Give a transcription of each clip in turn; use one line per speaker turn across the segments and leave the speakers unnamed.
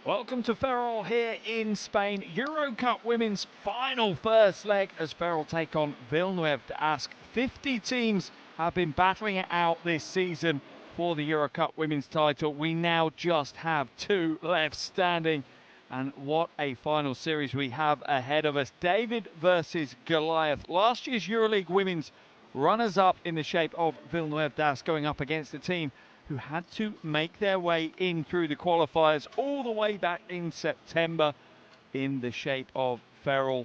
Welcome to Ferrol here in Spain. EuroCup Women's final first leg as Ferrol take on Villeneuve to ask. 50 teams have been battling it out this season for the EuroCup Women's title. We now just have two left standing. And what a final series we have ahead of us. David versus Goliath. Last year's EuroLeague Women's runners-up in the shape of Villeneuve d'Ascq going up against a team who had to make their way in through the qualifiers all the way back in September in the shape of Ferrol.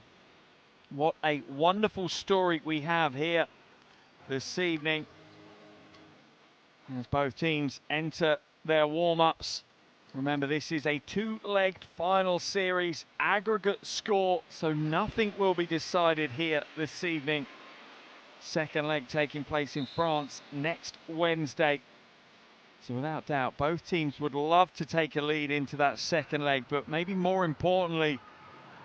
What a wonderful story we have here this evening as both teams enter their warm-ups. Remember, this is a two-legged final series, aggregate score, so nothing will be decided here this evening. Second leg taking place in France next Wednesday. So without doubt, both teams would love to take a lead into that second leg, but maybe more importantly,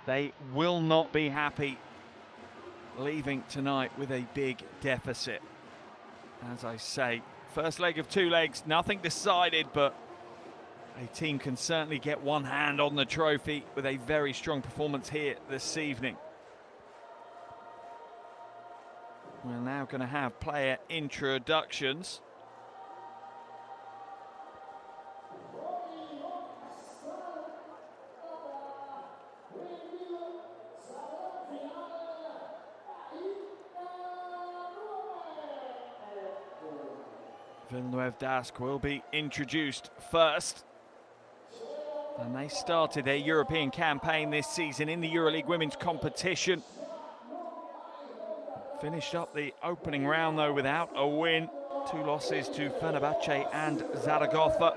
they will not be happy leaving tonight with a big deficit. As I say, first leg of two legs, nothing decided, but a team can certainly get one hand on the trophy with a very strong performance here this evening. We're now going to have player introductions. Villeneuve d'Ascq will be introduced first. And they started their European campaign this season in the EuroLeague Women's competition. Finished up the opening round though without a win. Two losses to Fenerbahce and Zaragoza.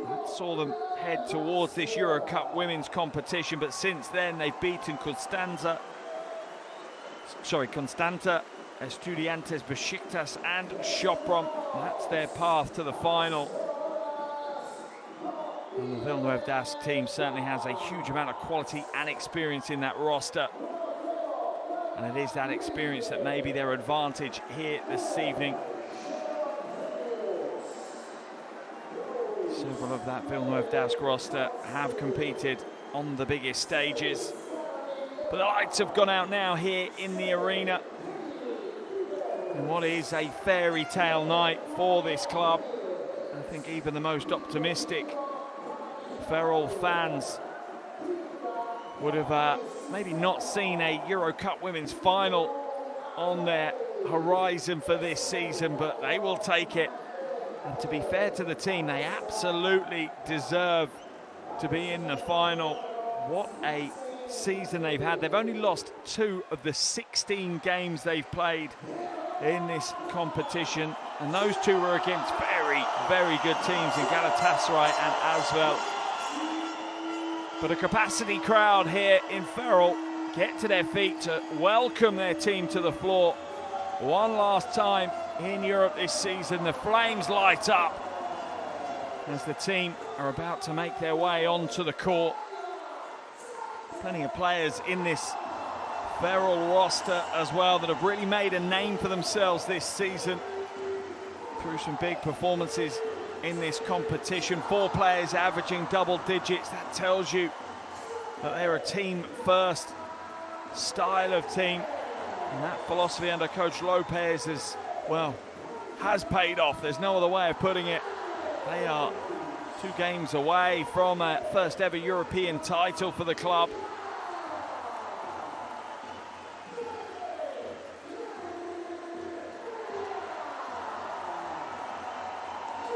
That saw them head towards this EuroCup Women's competition, but since then they've beaten Constanta, Estudiantes, Besiktas and Sopron. That's their path to the final. And the Villeneuve d'Ascq team certainly has a huge amount of quality and experience in that roster. And it is that experience that may be their advantage here this evening. Several of that Villeneuve d'Ascq roster have competed on the biggest stages. But the lights have gone out now here in the arena. And what is a fairy tale night for this club. I think even the most optimistic Ferrol fans would have maybe not seen a EuroCup Women's final on their horizon for this season, but they will take it. And to be fair to the team, they absolutely deserve to be in the final. What a season they've had. They've only lost 2 of the 16 games they've played in this competition, and those 2 were against very, very good teams in Galatasaray and Asvel. But a capacity crowd here in Ferrol get to their feet to welcome their team to the floor. One last time in Europe this season, the flames light up as the team are about to make their way onto the court. Plenty of players in this Ferrol roster as well that have really made a name for themselves this season through some big performances in this competition. 4 players averaging double digits. That tells you that they're a team first style of team, and that philosophy under Coach Lopez has paid off. There's no other way of putting it. They are 2 games away from a first ever European title for the club.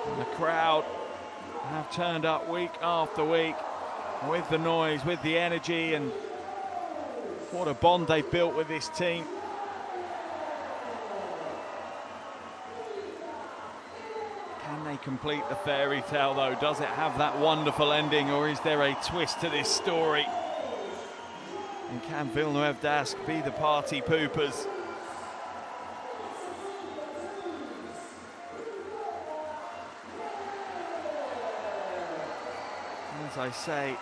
And the crowd have turned up week after week with the noise, with the energy, and what a bond they've built with this team. Can they complete the fairy tale though? Does it have that wonderful ending, or is there a twist to this story? And can Villeneuve d'Ascq be the party poopers? As I say,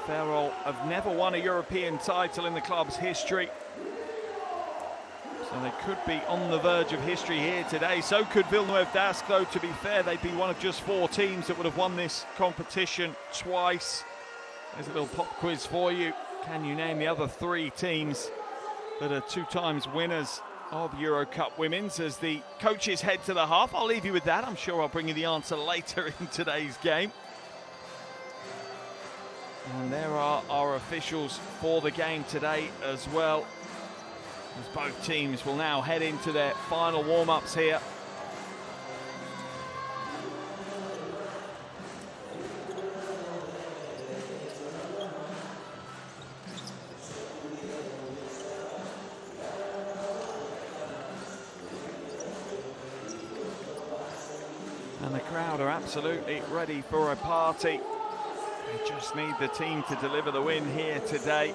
Ferrol have never won a European title in the club's history. So they could be on the verge of history here today. So could Villeneuve d'Ascq, though, to be fair. They'd be one of just 4 teams that would have won this competition twice. There's a little pop quiz for you. Can you name the other 3 teams that are 2 times winners of EuroCup Women's? As the coaches head to the half, I'll leave you with that. I'm sure I'll bring you the answer later in today's game. And there are our officials for the game today as well, as both teams will now head into their final warm-ups here. And the crowd are absolutely ready for a party. They just need the team to deliver the win here today.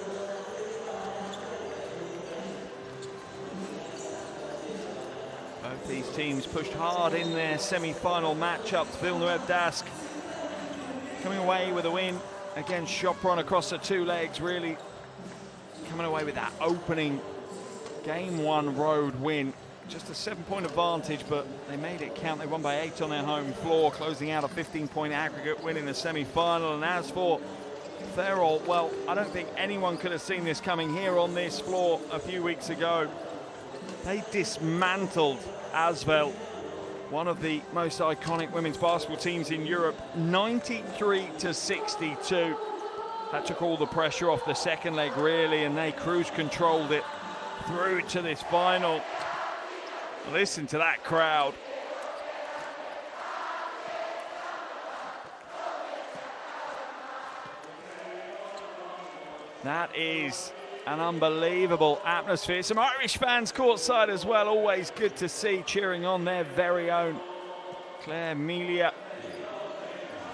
Both these teams pushed hard in their semi-final matchups. Villeneuve d'Ascq coming away with a win against Sopron across the 2 legs, really coming away with that opening Game 1 road win. Just a 7-point advantage, but they made it count. They won by 8 on their home floor, closing out a 15-point aggregate win in the semi-final. And as for Ferrol, well, I don't think anyone could have seen this coming here on this floor a few weeks ago. They dismantled Asvel, one of the most iconic women's basketball teams in Europe, 93-62. That took all the pressure off the second leg, really, and they cruise controlled it through to this final. Listen to that crowd. That is an unbelievable atmosphere. Some Irish fans courtside as well. Always good to see, cheering on their very own Claire Melia.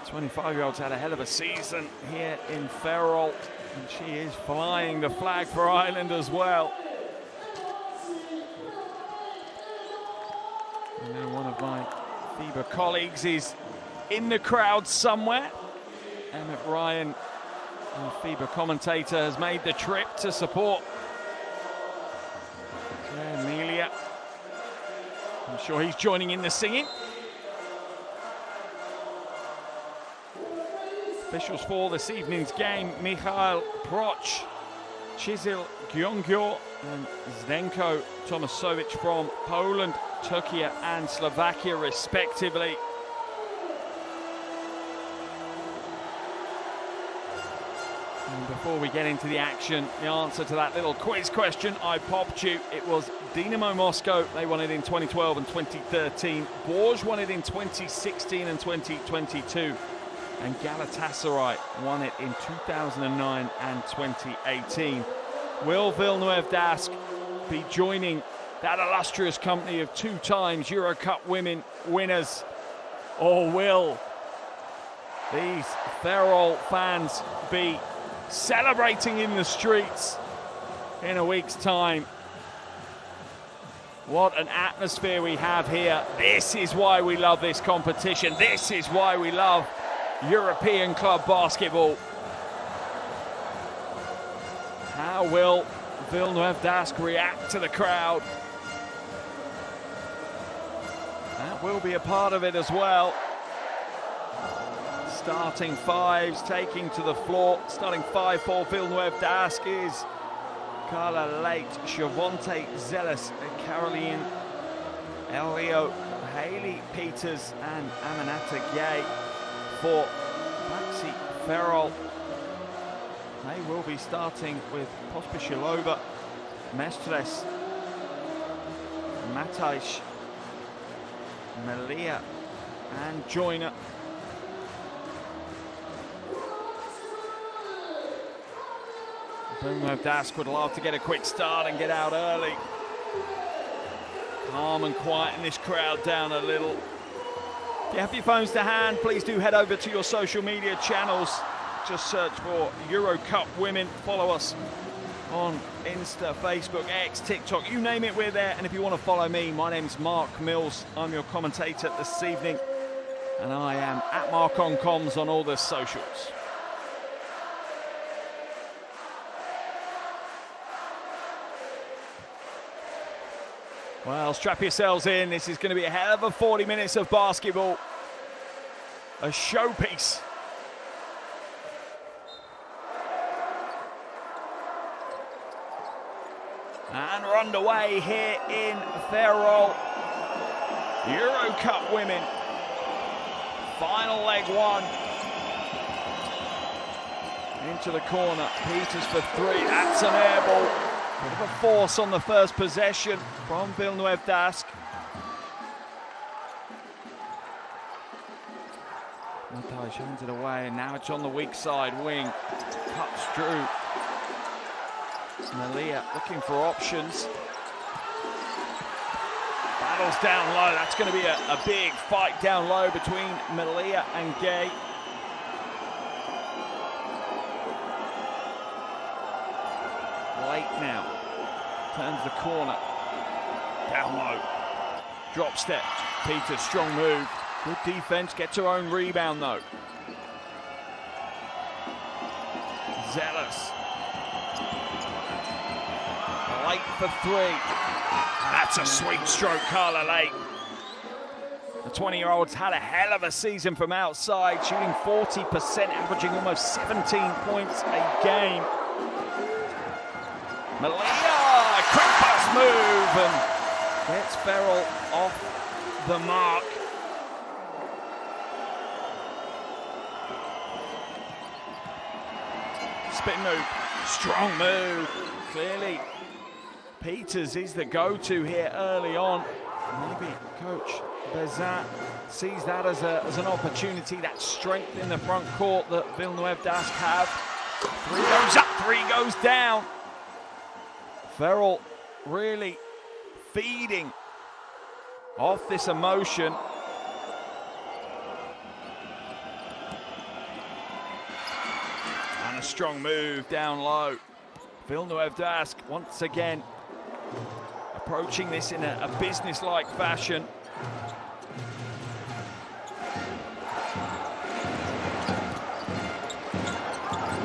25-year-old's had a hell of a season here in Ferrol, and she is flying the flag for Ireland as well. I know one of my FIBA colleagues is in the crowd somewhere. Emmett Ryan, our FIBA commentator, has made the trip to support Claire Melia. I'm sure he's joining in the singing. Officials for this evening's game: Michal Proch, Chisel Gyongyo and Zdenko Tomasowicz from Poland, Turkey and Slovakia respectively. And before we get into the action, the answer to that little quiz question I popped you, it was Dynamo Moscow. They won it in 2012 and 2013. Bourges won it in 2016 and 2022. And Galatasaray won it in 2009 and 2018. Will Villeneuve d'Ascq be joining that illustrious company of 2 times EuroCup Women winners? Or will these Ferrol fans be celebrating in the streets in a week's time? What an atmosphere we have here. This is why we love this competition. This is why we love European club basketball. How will Villeneuve d'Ascq react to the crowd? That will be a part of it as well. Starting 5s taking to the floor. Starting 5 for Villeneuve d'Ascq is Carla Late, Shavonte Zealous, Caroline Elio, Hayley Peters and Aminata Gay. For BAXI Ferrol, they will be starting with Pospisilova, Mestres, Matej, Melia and Joyner. Villeneuve d'Ascq would love to get a quick start and get out early. Calm and quieten this crowd down a little. If you have your phones to hand, please do head over to your social media channels. Just search for EuroCup Women. Follow us on Insta, Facebook, X, TikTok, you name it, we're there. And if you want to follow me, my name's Mark Mills. I'm your commentator this evening. And I am at Mark on Comms on all the socials. Well, strap yourselves in. This is going to be a hell of a 40 minutes of basketball. A showpiece. And we're underway here in Ferrol. EuroCup Women. Final leg one. Into the corner. Peters for three. That's an air ball. Bit of a force on the first possession from Villeneuve Dask. Mataj hands it away, and now it's on the weak side wing. Cuts through. Malia looking for options. Battles down low. That's going to be a big fight down low between Malia and Gay. Late now. Turns the corner. Down low. Drop step. Peters, strong move. Good defense. Gets her own rebound though. Zealous. Late for three. That's a sweet stroke, Carla Late. The 20-year-old's had a hell of a season from outside, shooting 40%, averaging almost 17 points a game. Malia, quick pass move, and gets Ferrol off the mark. Spin move, strong move, clearly. Peters is the go-to here early on. Maybe Coach Bezat sees that as an opportunity, that strength in the front court that Villeneuve Dask have. Three goes up, three goes down. Ferrol really feeding off this emotion. And a strong move down low. Villeneuve Dask once again approaching this in a business-like fashion.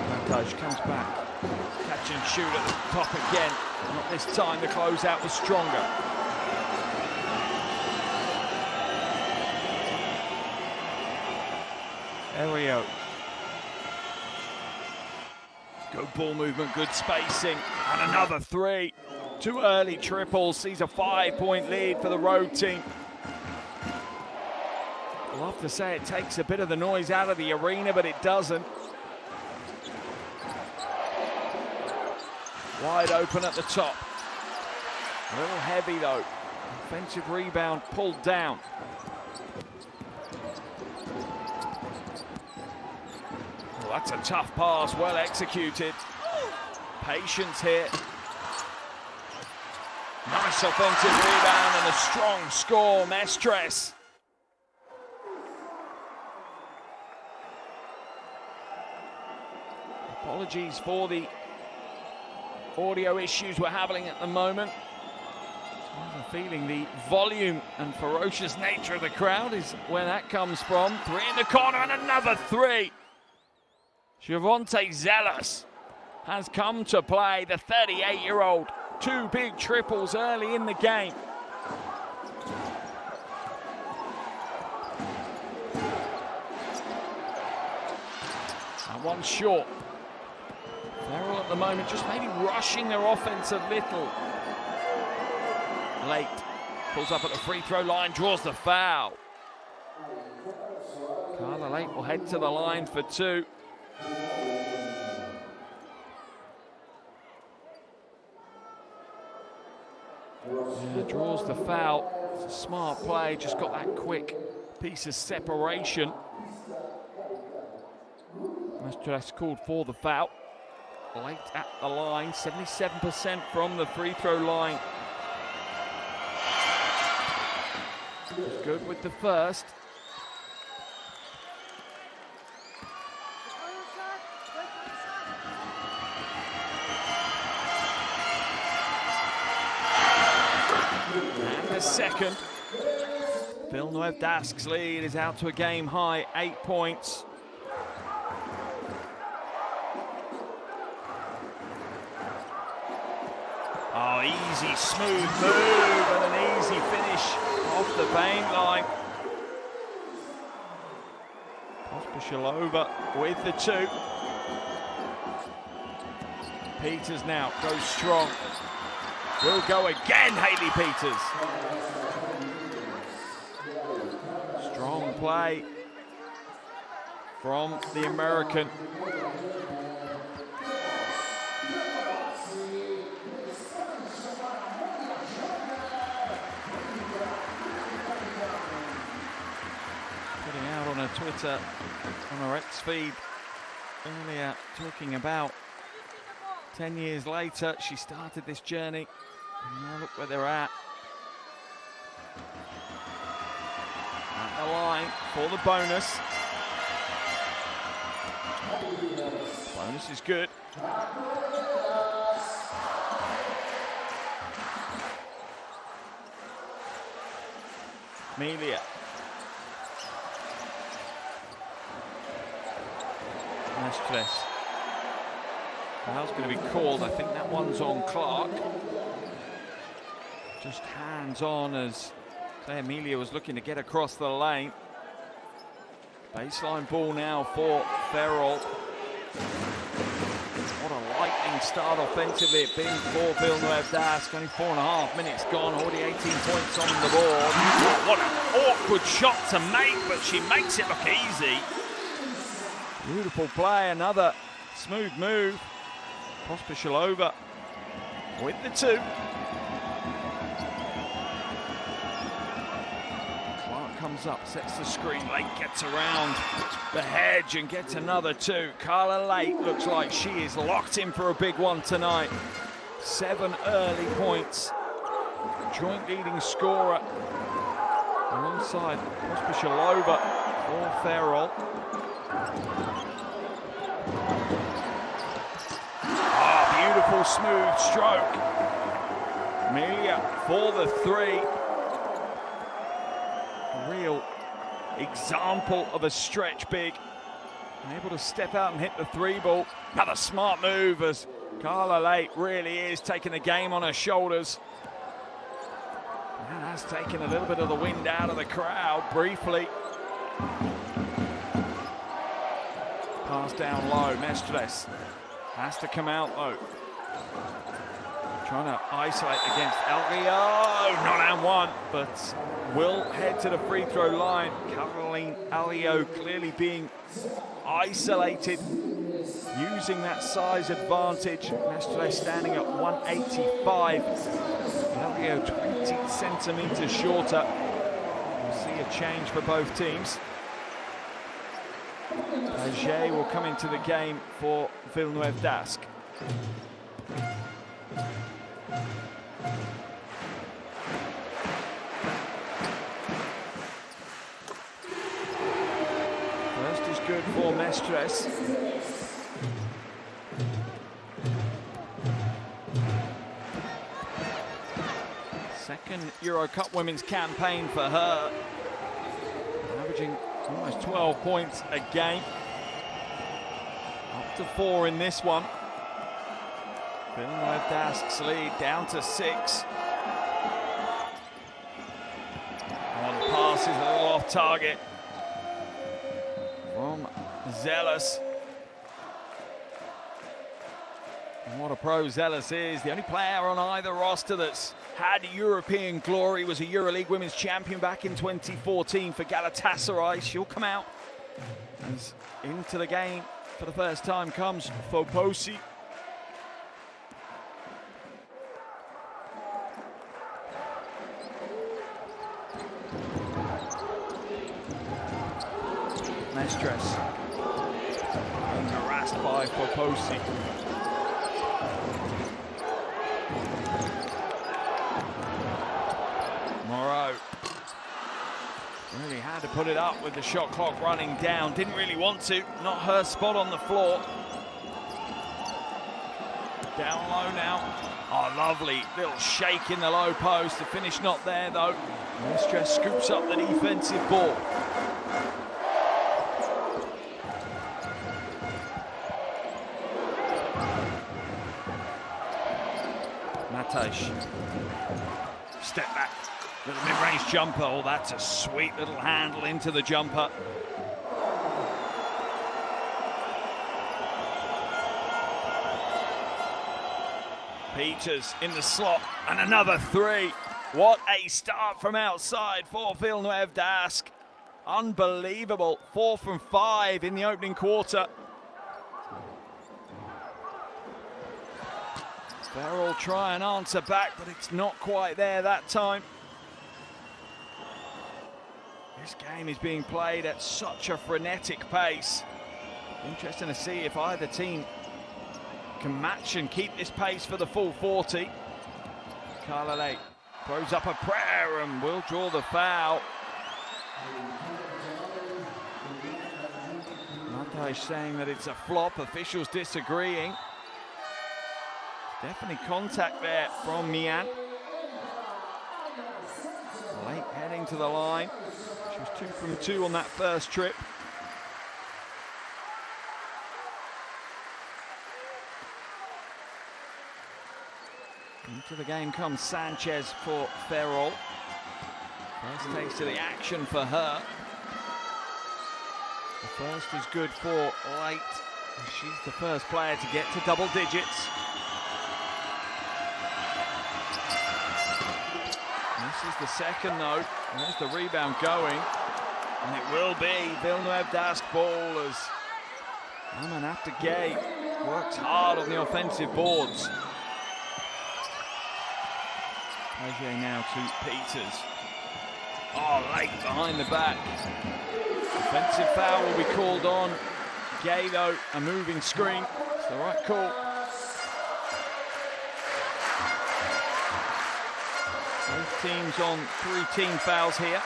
Mataj comes back. Catch and shoot at the top again. Not this time, the closeout was stronger. There we go. Good ball movement, good spacing, and another three. Two early triples, sees a 5-point lead for the road team. I'd love to say it takes a bit of the noise out of the arena, but it doesn't. Wide open at the top. A little heavy though. Offensive rebound pulled down. Well, that's a tough pass, well executed. Patience here. Nice offensive rebound and a strong score, Mestres. Apologies for the audio issues we're having at the moment. I have a feeling the volume and ferocious nature of the crowd is where that comes from. Three in the corner and another three. Javonte Zealous has come to play, the 38-year-old. Two big triples early in the game. And one short. Ferrol at the moment just maybe rushing their offense a little. Late. Pulls up at the free throw line, draws the foul. Carla Late will head to the line for two. Yeah, draws the foul. It's a smart play, just got that quick piece of separation. That's called for the foul. Late at the line, 77% from the free throw line. Good with the first. And the second. Villeneuve Dask's lead is out to a game high, 8 points. Oh, easy, smooth move and an easy finish off the paint line. Pospisilova with the two. Peters now goes strong. Will go again, Hayley Peters. Strong play from the American. Putting out on her Twitter, on her X feed earlier, talking about 10 years later, she started this journey, and now look where they're at. At the line for the bonus. Bonus is good. Melia. Mestres. Foul's going to be called. I think that one's on Clark. Just hands on as Amelia was looking to get across the lane. Baseline ball now for Ferrol. What a lightning start offensively it's been for Villeneuve d'Ascq. Only 4.5 minutes gone, already 18 points on the board. What an awkward shot to make, but she makes it look easy. Beautiful play, another smooth move. Pospisilova with the two. Clark comes up, sets the screen. Lake gets around the hedge and gets another two. Carla Lake looks like she is locked in for a big one tonight. 7 early points. Joint leading scorer alongside Pospisilova for Ferrol. Beautiful smooth stroke. Melia for the three. A real example of a stretch big. Able to step out and hit the three ball. Another smart move as Carla Lake really is taking the game on her shoulders. And that's taken a little bit of the wind out of the crowd briefly. Pass down low, Mestres. Has to come out though. Trying to isolate against Alio. Not and one, but will head to the free throw line. Caroline Alio clearly being isolated, using that size advantage. Mestres standing at 185. Alio 20 centimeters shorter. We'll see a change for both teams. Paget will come into the game for Villeneuve d'Ascq. First is good for Mestres. Second EuroCup Women's campaign for her. Averaging almost 12 points a game. Up to 4 in this one. Villeneuve d'Ascq's lead down to 6. One pass is a little off target from Zealous. And what a pro Zealous is. The only player on either roster that's had European glory, was a EuroLeague Women's Champion back in 2014 for Galatasaray. She'll come out as into the game for the first time comes Foposi. Mestres being harassed by Foposi. Moreau really had to put it up with the shot clock running down. Didn't really want to, not her spot on the floor. Down low now. Oh, lovely little shake in the low post. The finish not there though. Mestres scoops up the defensive ball. Matash. Step back. Little mid-range jumper. Oh, that's a sweet little handle into the jumper. Peters in the slot, and another three. What a start from outside for Villeneuve d'Ascq. Unbelievable, 4 from 5 in the opening quarter. Ferrol try and answer back, but it's not quite there that time. This game is being played at such a frenetic pace. Interesting to see if either team can match and keep this pace for the full 40. Carlalay throws up a prayer and will draw the foul. Mataj saying that it's a flop, officials disagreeing. Definitely contact there from Mian. Late heading to the line. She was 2 from 2 on that first trip. Into the game comes Sanchez for Ferrol. First taste of the action for her. The first is good for Late. She's the first player to get to double digits. This is the second though. There's the rebound going. And it will be Villeneuve d'Ascq ball as Amanat Gay works hard on the offensive boards. Paget now to Peters. Oh, Late behind the back. Offensive foul will be called on. Gay though, a moving screen. It's the right call. Both teams on 3 team fouls here.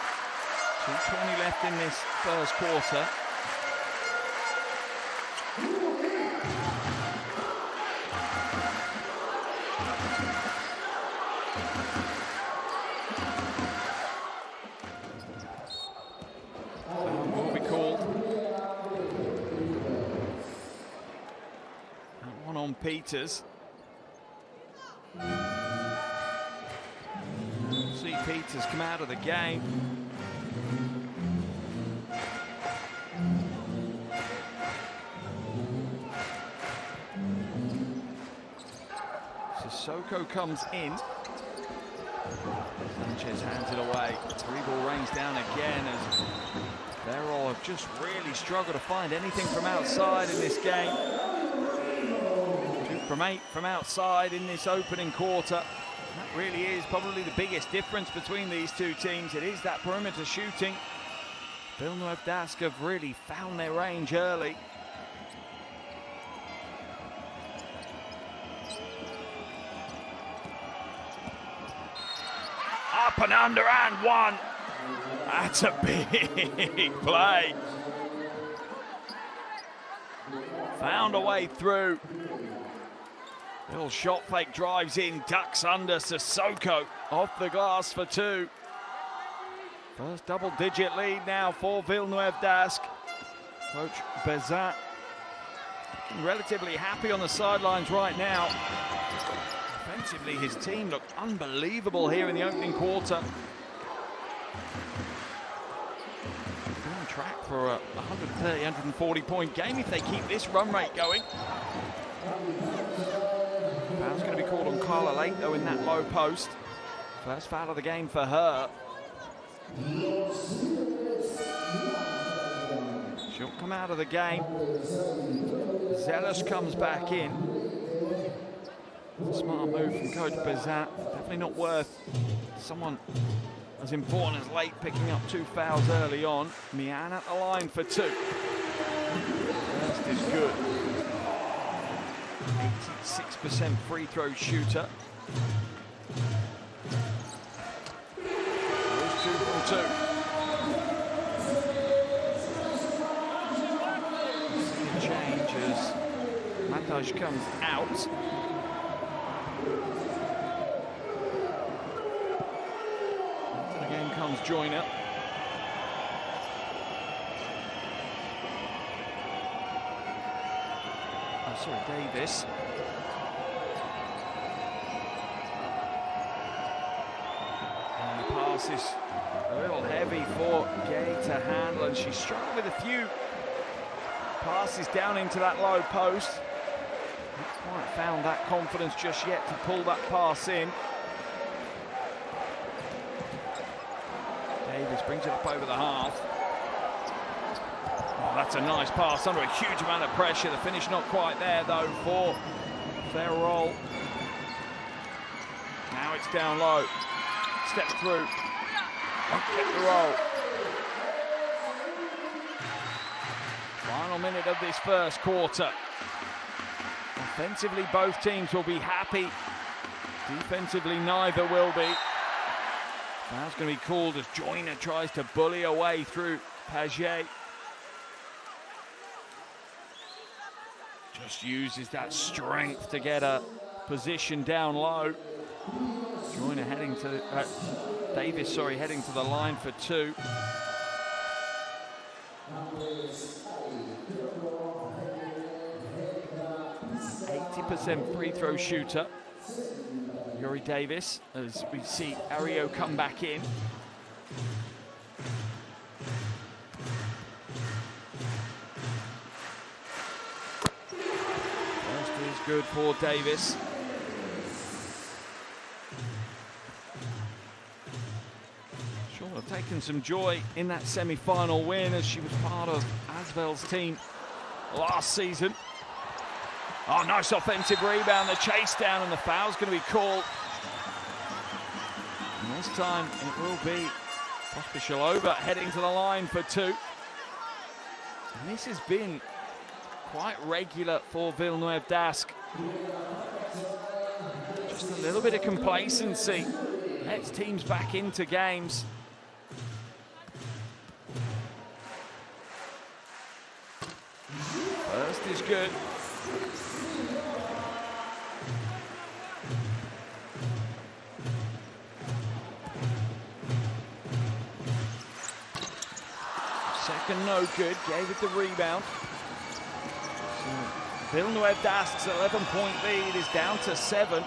2:20 left in this first quarter. Will be called. That one on Peters. See Peters come out of the game. Sissoko comes in. Sanchez hands it away. 3-ball rains down again as Ferrol have just really struggled to find anything from outside in this game. 2 from 8 from outside in this opening quarter. That really is probably the biggest difference between these two teams. It is that perimeter shooting. Villeneuve d'Ascq have really found their range early. Up and under and one. That's a big play. Found a way through. Little shot fake drives in, ducks under. Sissoko off the glass for 2. First double-digit lead now for Villeneuve d'Ascq. Coach Bezat relatively happy on the sidelines right now. Offensively, his team looked unbelievable here in the opening quarter. They're on track for a 130, 140-point game if they keep this run rate going. Foul's going to be called on Carla Lake, though, in that low post. First foul of the game for her. She'll come out of the game. Zealous comes back in. Smart move from Coach Bezat. Definitely not worth someone as important as Late picking up 2 fouls early on. Mian at the line for 2. First is good. 86% free throw shooter. Those 2 from 2. Second change as Mataj comes out. Into the game comes Joyner. Davis. And the pass is a little heavy for Gay to handle, and she struggled with a few passes down into that low post. Not quite found that confidence just yet to pull that pass in. Davis brings it up over the half. Oh, that's a nice pass under a huge amount of pressure. The finish not quite there though for Ferrol. Now it's down low. Step through. Won't get the roll. Final minute of this first quarter. Offensively, both teams will be happy. Defensively, neither will be. Foul's going to be called as Joyner tries to bully away through Paget. Just uses that strength to get a position down low. Joyner heading to Davis, heading to the line for two. 80% free throw shooter, Yuri Davis, as we see Ario come back in. First is good for Davis. Sure, have taken some joy in that semi-final win as she was part of Asvel's team last season. Oh, nice offensive rebound, the chase down, and the foul's going to be called. And this time it will be Pospisilova heading to the line for two. And this has been quite regular for Villeneuve d'Ascq. Just a little bit of complacency. Lets teams back into games. First is good. Second no good, gave it the rebound. So Villeneuve d'Ascq's 11-point lead is down to 7.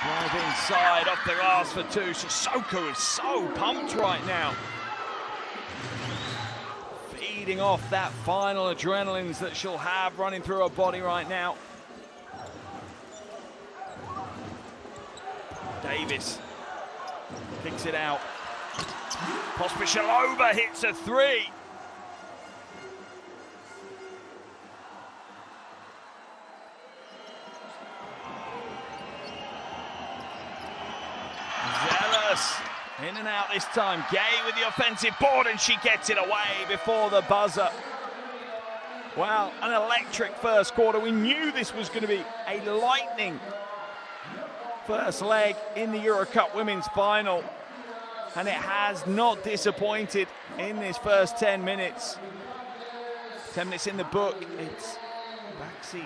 Drive inside, off the glass for two. Sissoko is so pumped right now. Feeding off that final adrenalines that she'll have running through her body right now. Davis kicks it out. Pospisilova hits a three. Zealous. In and out this time. Gay with the offensive board, and she gets it away before the buzzer. Wow, an electric first quarter. We knew this was going to be a lightning first leg in the EuroCup Women's final, and it has not disappointed in this first 10 minutes. 10 minutes in the book. It's BAXI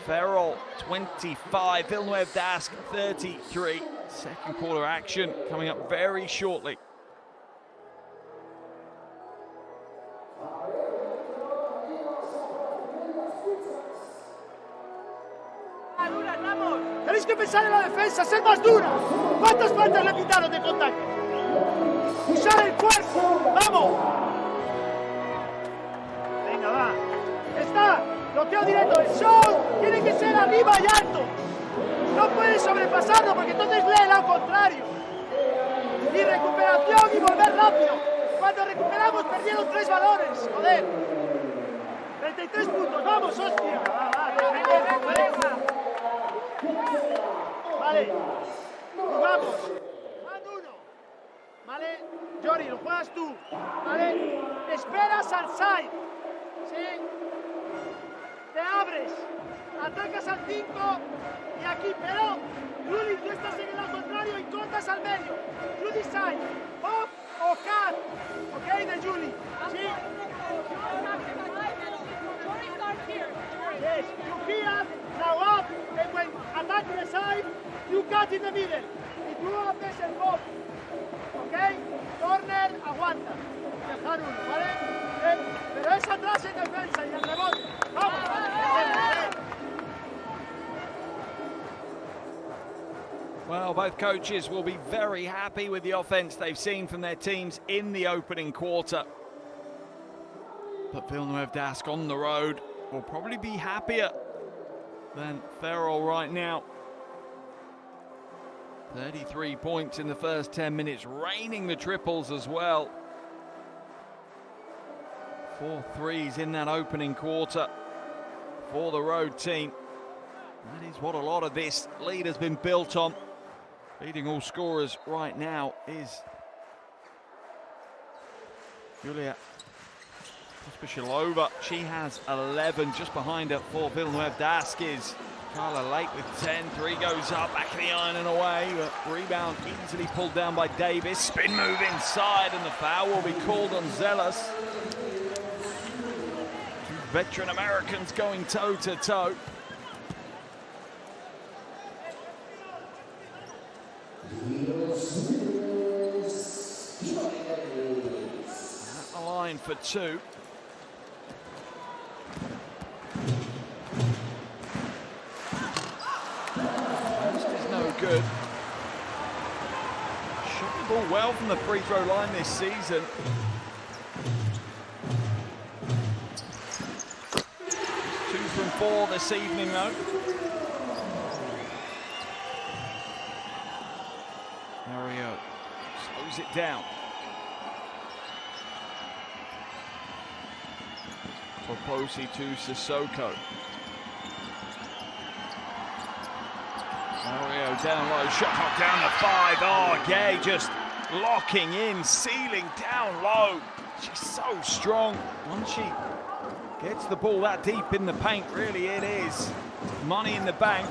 Ferrol 25, Villeneuve d'Ascq 33. Second quarter action coming up very shortly.
Tenéis que pensar en la defensa, ser más dura. ¿Cuántas faltas le quitaron de contacto? Usar el cuerpo, vamos. Venga, va. Está, bloqueo directo. El show tiene que ser arriba y alto. No puedes sobrepasarlo porque entonces lee el lado contrario. Y recuperación y volver rápido. Cuando recuperamos perdieron 3 balones, joder. 33 puntos, vamos, hostia. Vale, jugamos. Mando 1. Vale, Jory, lo juegas tú. Vale, esperas al side. Sí. Te abres. Atacas al 5 y aquí, pero Julie, tú estás en el lado contrario y cortas al medio. Julie side, pop o cut. Ok, de Julie. Sí. Yes, you here, now up, and when attack the side, you cut in the middle. If you have this and pop. Ok, corner, aguanta. Dejar uno, ¿vale? Pero es atrás en defensa y el rebote. Vamos, vale.
Well, both coaches will be very happy with the offense they've seen from their teams in the opening quarter. But Villeneuve d'Ascq on the road will probably be happier than Ferrol right now. 33 points in the first 10 minutes, raining the triples as well. 4 threes in that opening quarter for the road team. That is what a lot of this lead has been built on. Leading all scorers right now is Julia Pospisilova. She has 11. Just behind her for Villeneuve d'Ascq is Carla Lake with 10. 3 goes up, back of the iron and away. But rebound easily pulled down by Davis. Spin move inside, and the foul will be called on Zealous. 2 veteran Americans going toe-to-toe. At the line for 2. First is no good. Shot the ball well from the free throw line this season. 2 from 4 this evening though. Mario slows it down. Poposi to Sissoko. Mario down low, shot clock down to 5. Oh, Gay just locking in, sealing down low. She's so strong. Once she gets the ball that deep in the paint, really it is money in the bank.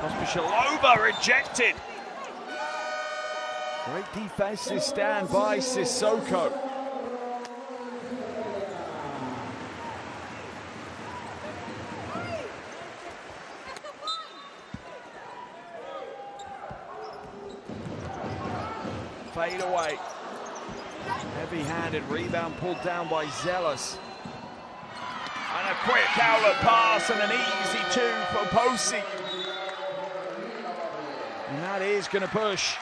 Pospisilova rejected. Great defensive stand by Sissoko. Fade away. Heavy-handed rebound pulled down by Zealous. And a quick outlet pass and an easy 2 for Posi. And that is going to push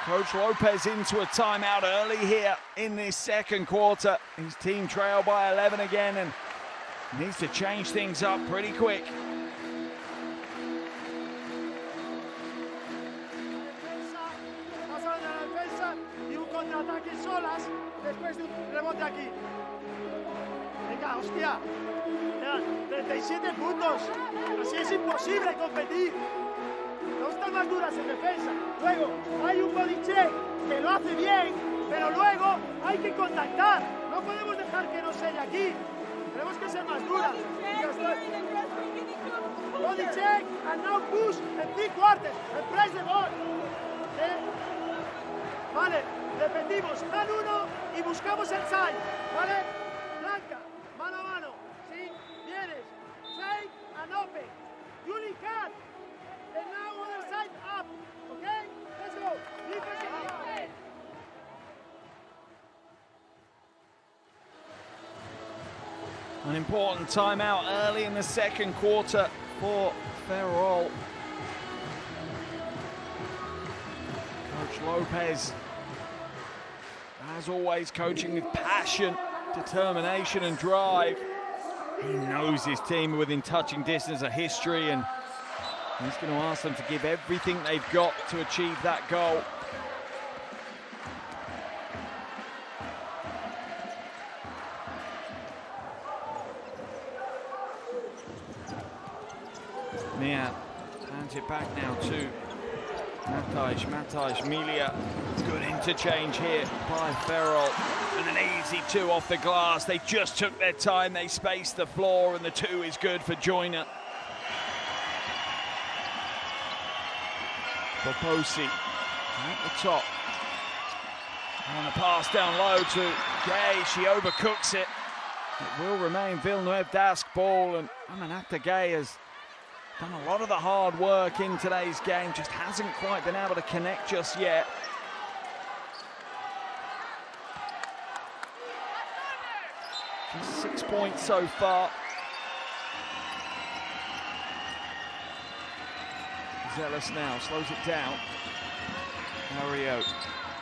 Coach Lopez into a timeout early here in this second quarter. His team trail by 11 again and needs to change things up pretty quick.
Después de un rebote aquí. Venga, hostia. 37 puntos. Así es imposible competir. No están más duras en defensa. Luego, hay un body check que lo hace bien, pero luego hay que contactar. No podemos dejar que nos selle aquí. Tenemos que ser más duras. Body check and now push en 3 quarters. And press the ball. Vale. Defendimos man 1 y buscamos el side, ¿vale? Blanca, mano a mano, ¿sí? Vienes, fake and open. You only cut, and now other side up, okay? Let's go, defense.
An important timeout early in the second quarter for Ferrol. Coach Lopez, as always, coaching with passion, determination and drive. He knows his team within touching distance of history, and he's going to ask them to give everything they've got to achieve that goal. Mia hands it back now to Mataj, Milia. Good interchange here by Ferrol. And an easy 2 off the glass. They just took their time. They spaced the floor, and the 2 is good for Joyner. For Posi at the top. And a pass down low to Gay. She overcooks it. It will remain Villeneuve d'Ascq ball, and Aminata Gay has done a lot of the hard work in today's game, just hasn't quite been able to connect just yet. Just 6 points so far. Zealous now slows it down. Mario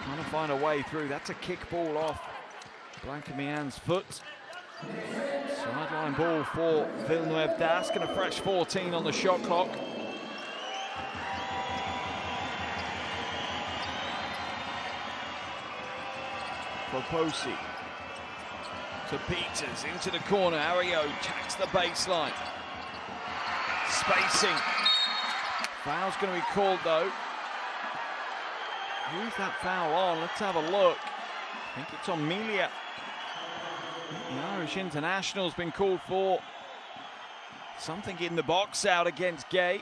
Trying to find a way through. That's a kick ball off Blancamian's foot. Sideline ball for Villeneuve Dask and a fresh 14 on the shot clock. Proposi to Peters into the corner. Ario attacks the baseline. Spacing. Foul's going to be called though. Who's that foul on? Let's have a look. I think it's on Melia. The Irish international's been called for something in the box out against Gay.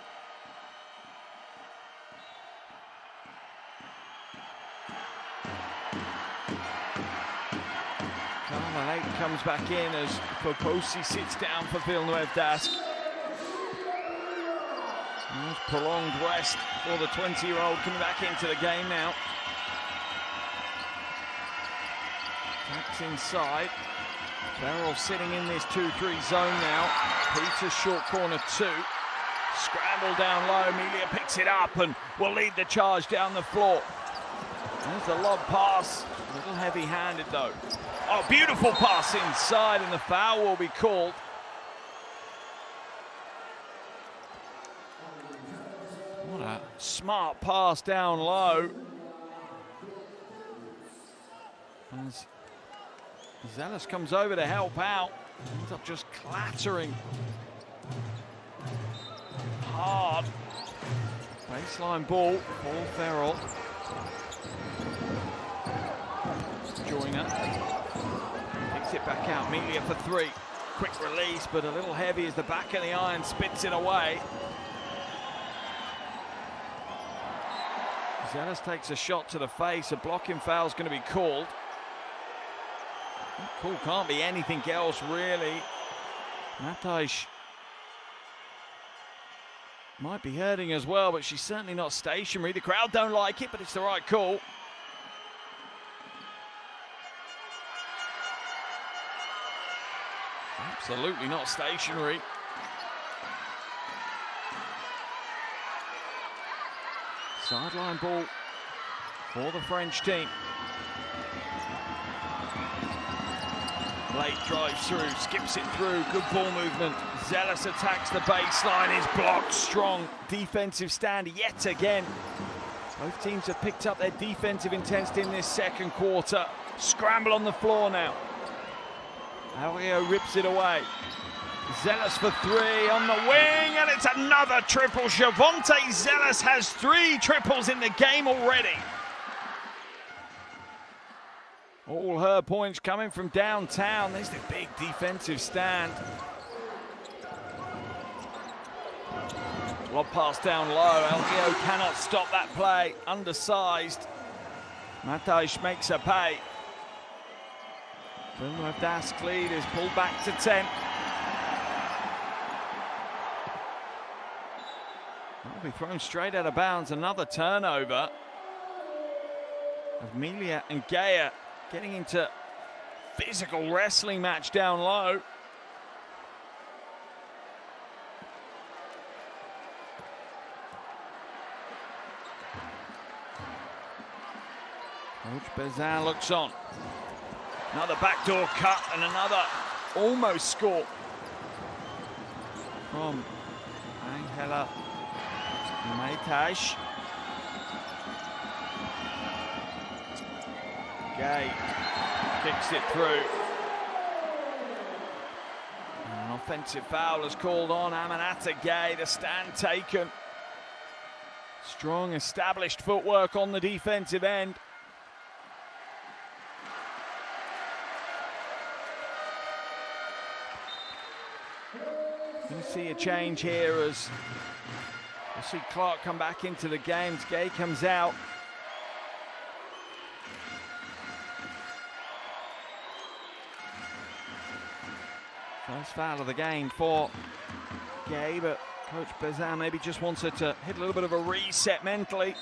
Carmelate comes back in as Proposi sits down for Villeneuve Dask. Nice prolonged rest for the 20-year-old coming back into the game now. Taps inside. Ferrol sitting in this 2-3 zone now. Peters short corner 2. Scramble down low. Melia picks it up and will lead the charge down the floor. There's the lob pass. A little heavy-handed though. Oh, beautiful pass inside and the foul will be called. What a smart pass down low. As Zealous comes over to help out. Ends up just clattering hard. Baseline ball for Ferrol. Joiner picks it back out. Melia for 3. Quick release, but a little heavy as the back of the iron spits it away. Zealous takes a shot to the face. A blocking foul is going to be called. That call can't be anything else, really. Matthijs might be hurting as well, but she's certainly not stationary. The crowd don't like it, but it's the right call. Absolutely not stationary. Sideline ball for the French team. Blake drives through, skips it through, good ball movement. Zealous attacks the baseline, is blocked. Strong defensive stand yet again. Both teams have picked up their defensive intensity in this second quarter. Scramble on the floor now. Ario rips it away. Zealous for 3 on the wing, and it's another triple. Shavonte Zealous has 3 triples in the game already. All her points coming from downtown. There's the big defensive stand. Lob pass down low. LGO cannot stop that play. Undersized. Matthijs makes her pay. Villeneuve Dask lead is pulled back to 10. That'll be thrown straight out of bounds. Another turnover of Melia and Gaia getting into physical wrestling match down low. Coach Bezin looks on. Another backdoor cut and another almost score from Angela Matthijs. Gay kicks it through. An offensive foul is called on Aminata Gay. The stand taken. Strong established footwork on the defensive end. You see a change here as we'll see Clark come back into the game. Gay comes out. First foul of the game for Gay, but Coach Bezin maybe just wants her to hit a little bit of a reset mentally.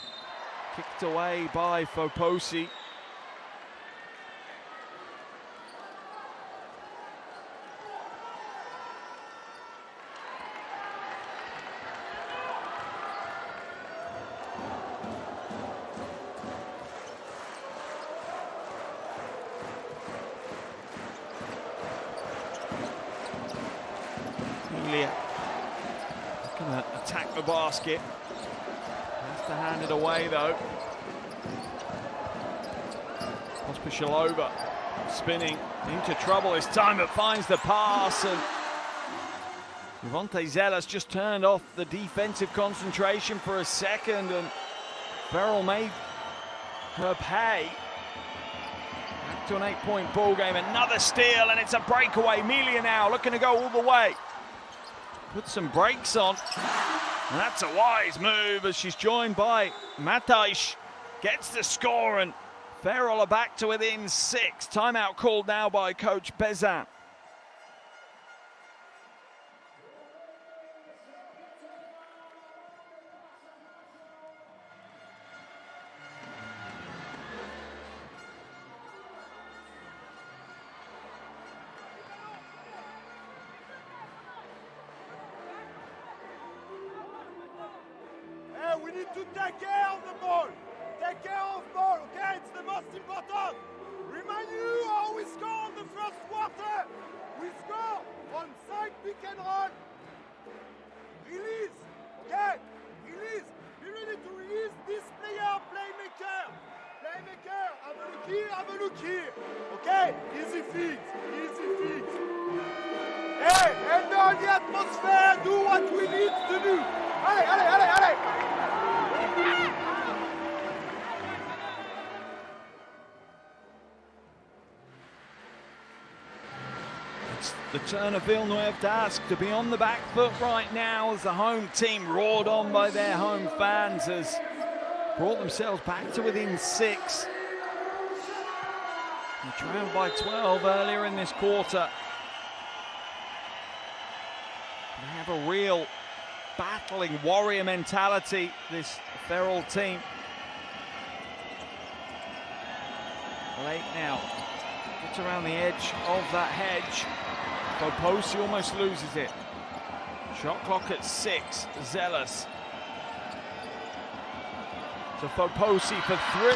Kicked away by Foposi. Amelia gonna attack the basket. Has to hand it away though. Pospisilova spinning into trouble this time, but finds the pass, and Yvonne Zeller's just turned off the defensive concentration for a second, and Ferrol made her pay. Back to an 8-point ball game. Another steal, and it's a breakaway. Amelia now looking to go all the way. Put some brakes on, and that's a wise move as she's joined by Matthijs. Gets the score, and Ferrol are back to within 6. Timeout called now by Coach Bezin.
We need to take care of the ball. Take care of ball, okay? It's the most important. Remind you how we score in the first quarter. We score on side pick and roll. Release, okay? Release. Be ready to release this player, playmaker. Playmaker, have a look here, have a look here. Okay? Easy fix, easy fix. Hey, enter the atmosphere, do what we need to do. Allez, allez, allez, allez.
It's the turn of Villeneuve task to be on the back foot right now as the home team, roared on by their home fans, has brought themselves back to within 6. They trailed by 12 earlier in this quarter. They have a real battling warrior mentality, this Ferrol team. Late now, gets around the edge of that hedge. Foposi almost loses it. Shot clock at 6, Zealous. To Foposi for 3.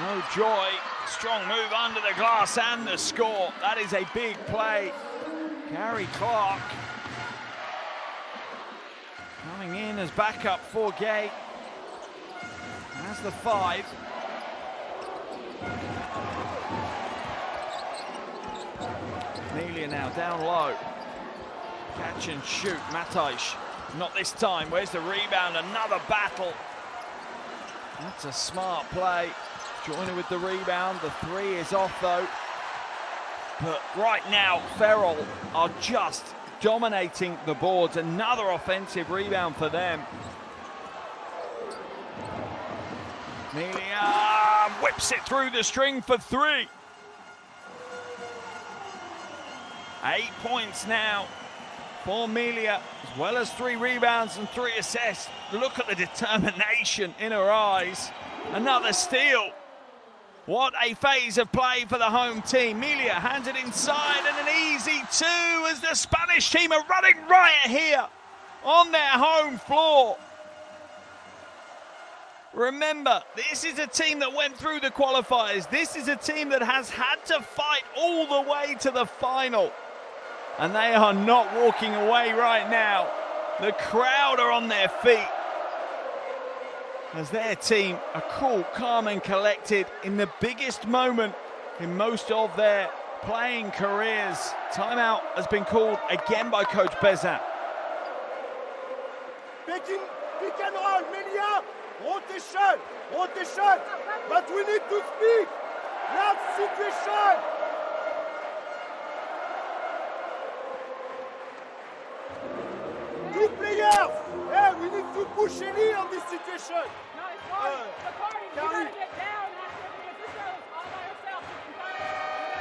No joy, strong move under the glass and the score. That is a big play. Carrie Clark coming in as backup for Gay. That's the 5. Amelia now down low. Catch and shoot, Matthijs. Not this time, where's the rebound? Another battle. That's a smart play. Joyner with the rebound, the 3 is off though. But right now, Ferrol are just dominating the boards. Another offensive rebound for them. Amelia whips it through the string for 3. 8 points now for Amelia, as well as 3 rebounds and 3 assists. Look at the determination in her eyes. Another steal. What a phase of play for the home team. Amelia hands it inside, and an easy 2 as the Spanish team are running riot here on their home floor. Remember, this is a team that went through the qualifiers. This is a team that has had to fight all the way to the final. And they are not walking away right now. The crowd are on their feet as their team are cool, calm and collected in the biggest moment in most of their playing careers. Timeout has been called again by Coach Bezin.
Pick and roll, Melia. Rotation, rotation. But we need to speak. Last situation. Two players. Hey, we need to push Ellie on this situation.
No, it's hard. You gotta get down after this goes all by yourself.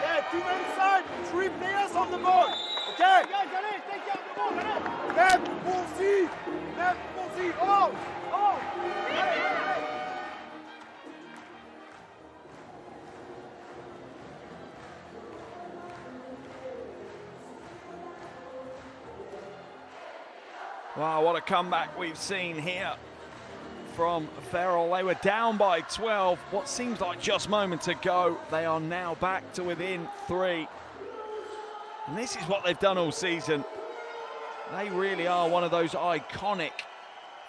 Yeah, 2 men side, 3 players on the ball. Okay.
Allez, take care of the ball, allez.
Left, Ponzi. Left, Ponzi. Oh, oh. Allez, allez.
Wow, what a comeback we've seen here from Ferrol. They were down by 12. What seems like just moments ago, they are now back to within 3. And this is what they've done all season. They really are one of those iconic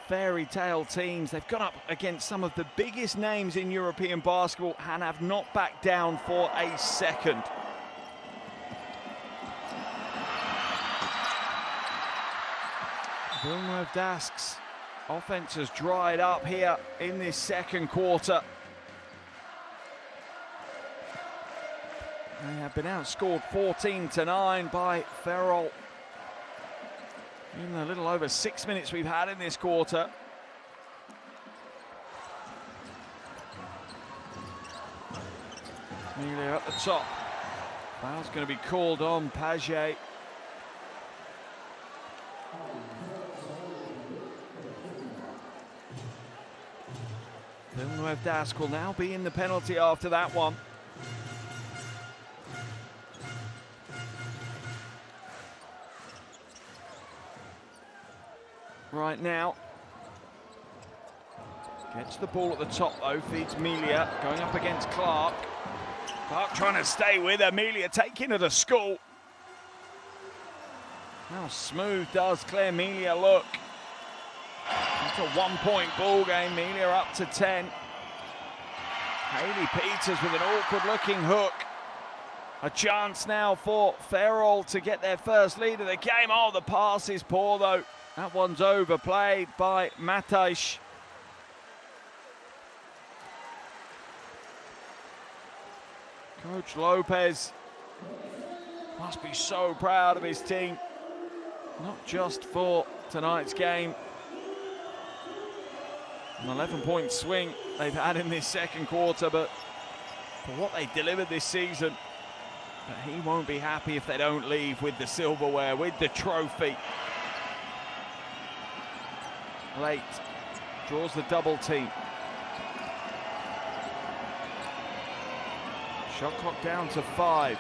fairy tale teams. They've gone up against some of the biggest names in European basketball and have not backed down for a second. Villeneuve d'Ascq's offense has dried up here in this second quarter. They have been outscored 14-9 by Ferrol. In the little over 6 minutes we've had in this quarter. Emilia at the top. Foul's going to be called on Paget. Villeneuve d'Ascq will now be in the penalty after that one. Right now, gets the ball at the top though, feeds Melia, going up against Clark. Clark trying to stay with her, Melia taking her to school. How smooth does Claire Melia look? It's a 1-point ball game, Melia up to 10. Hayley Peters with an awkward looking hook. A chance now for Ferrol to get their first lead of the game. Oh, the pass is poor though. That one's overplayed by Matej. Coach Lopez must be so proud of his team, not just for tonight's game. An 11-point swing they've had in this second quarter, but for what they delivered this season, but he won't be happy if they don't leave with the silverware, with the trophy. Late draws the double team. Shot clock down to 5.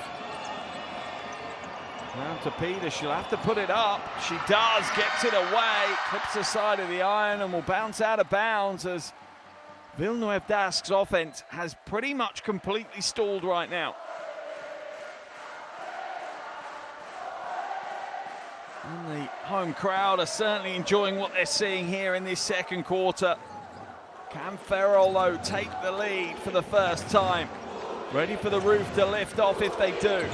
Down to Peter, she'll have to put it up. She does, gets it away, clips the side of the iron and will bounce out of bounds as Villeneuve d'Ascq's offense has pretty much completely stalled right now. And the home crowd are certainly enjoying what they're seeing here in this second quarter. Can Ferrol, though, take the lead for the first time? Ready for the roof to lift off if they do.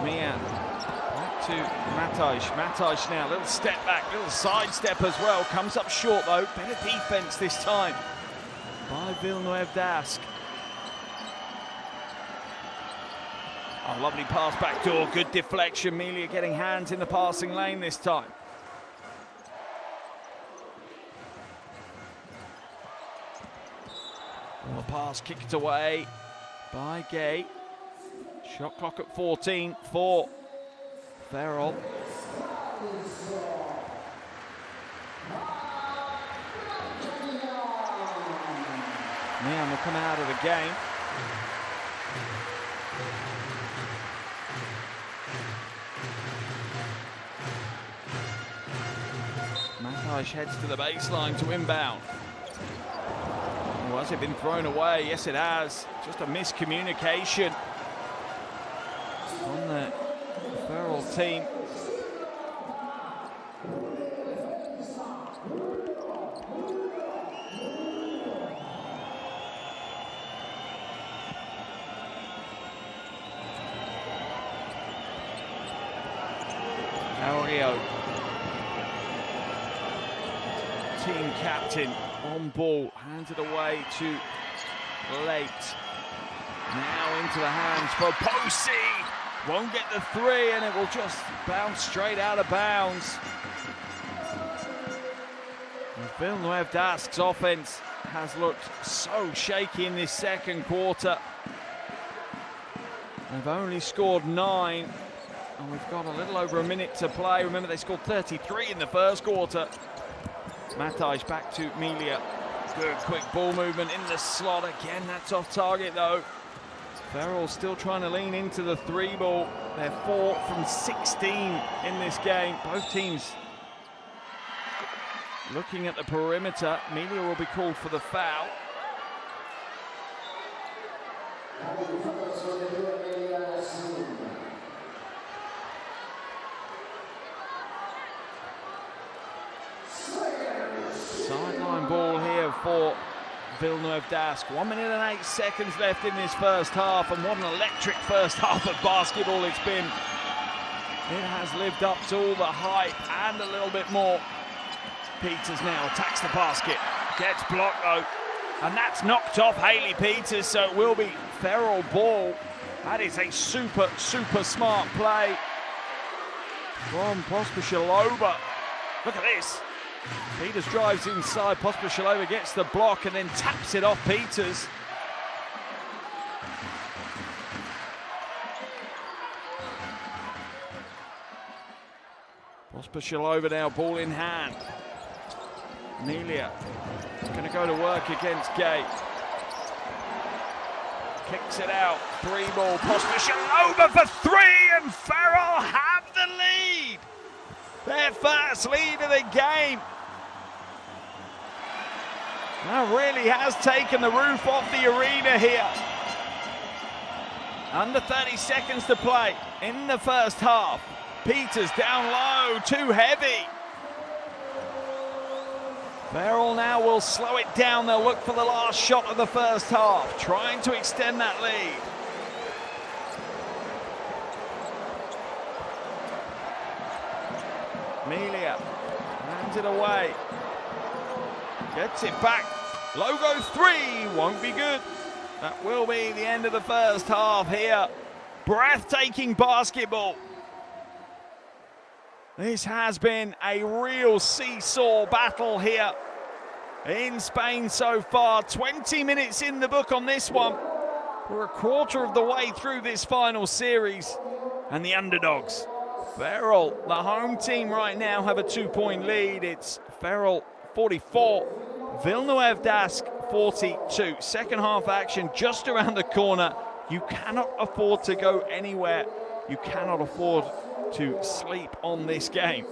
Mian, back to Matej. Matej now, little step back, little side step as well. Comes up short, though. Better defense this time by Villeneuve d'Ascq. Oh, lovely pass back door, good deflection. Melia getting hands in the passing lane this time. Well, the pass kicked away by Gay. Shot clock at 14 for Ferrol. Mian will come out of the game. Matej heads to the baseline to inbound. Oh, has it been thrown away? Yes, it has. Just a miscommunication on the Ferrol team. Aureo, team captain, on ball, hands it away to Late. Now into the hands for Posey. Won't get the three, and it will just bounce straight out of bounds. And Villeneuve d'Ascq's offense has looked so shaky in this second quarter. They've only scored 9, and we've got a little over a minute to play. Remember, they scored 33 in the first quarter. Matej back to Melia. Good quick ball movement in the slot. Again, that's off target though. Ferrol still trying to lean into the 3 ball. They're 4 from 16 in this game. Both teams looking at the perimeter. Melia will be called for the foul. Sideline ball here for Villeneuve d'Ascq. 1 minute and 8 seconds left in this first half, and what an electric first half of basketball it's been. It has lived up to all the hype and a little bit more. Peters now attacks the basket, gets blocked though, and that's knocked off Hayley Peters, so it will be Ferrol ball. That is a super smart play from Pospisilova. Look at this. Peters drives inside, Pospisilova gets the block and then taps it off Peters. Pospisilova now, ball in hand. Amelia is going to go to work against Gay. Kicks it out, 3 ball, Pospisilova for 3, and Ferrol have the lead. Their first lead of the game. That really has taken the roof off the arena here. Under 30 seconds to play in the first half. Peters down low, too heavy. Ferrol now will slow it down. They'll look for the last shot of the first half, trying to extend that lead. Amelia hands it away. Gets it back. Logo 3 won't be good. That will be the end of the first half here. Breathtaking basketball. This has been a real seesaw battle here in Spain so far. 20 minutes in the book on this one. We're a quarter of the way through this final series. And the underdogs, Ferrol, the home team right now, have a 2-point lead. It's Ferrol 44, Villeneuve d'Ascq 42. Second half action just around the corner. You cannot afford to go anywhere. You cannot afford to sleep on this game.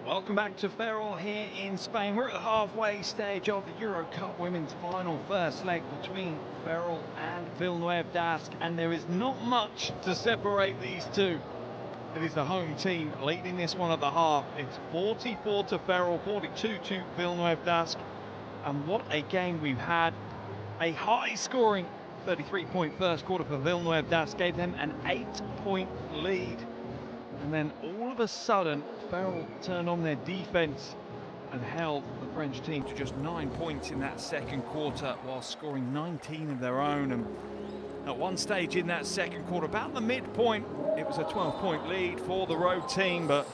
Welcome back to Ferrol here in Spain. We're at the halfway stage of the EuroCup Women's final first leg between Ferrol and Villeneuve d'Ascq, and there is not much to separate these two. It is the home team leading this one at the half. It's 44 to Ferrol, 42 to Villeneuve d'Ascq, and what a game we've had. A high-scoring 33-point first quarter for Villeneuve d'Ascq gave them an 8-point lead. And then all of a sudden, Ferrol turned on their defense and held the French team to just 9 points in that second quarter, while scoring 19 of their own. And at one stage in that second quarter, about the midpoint, it was a 12-point lead for the road team, but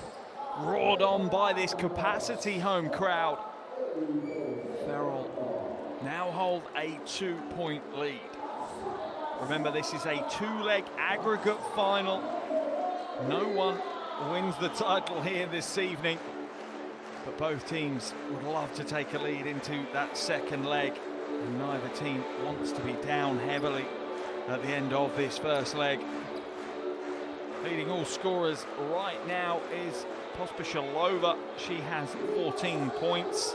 roared on by this capacity home crowd. Ferrol now hold a 2-point lead. Remember, this is a two-leg aggregate final. No one wins the title here this evening, but both teams would love to take a lead into that second leg, and neither team wants to be down heavily at the end of this first leg. Leading all scorers right now is Pospisilova. She has 14 points,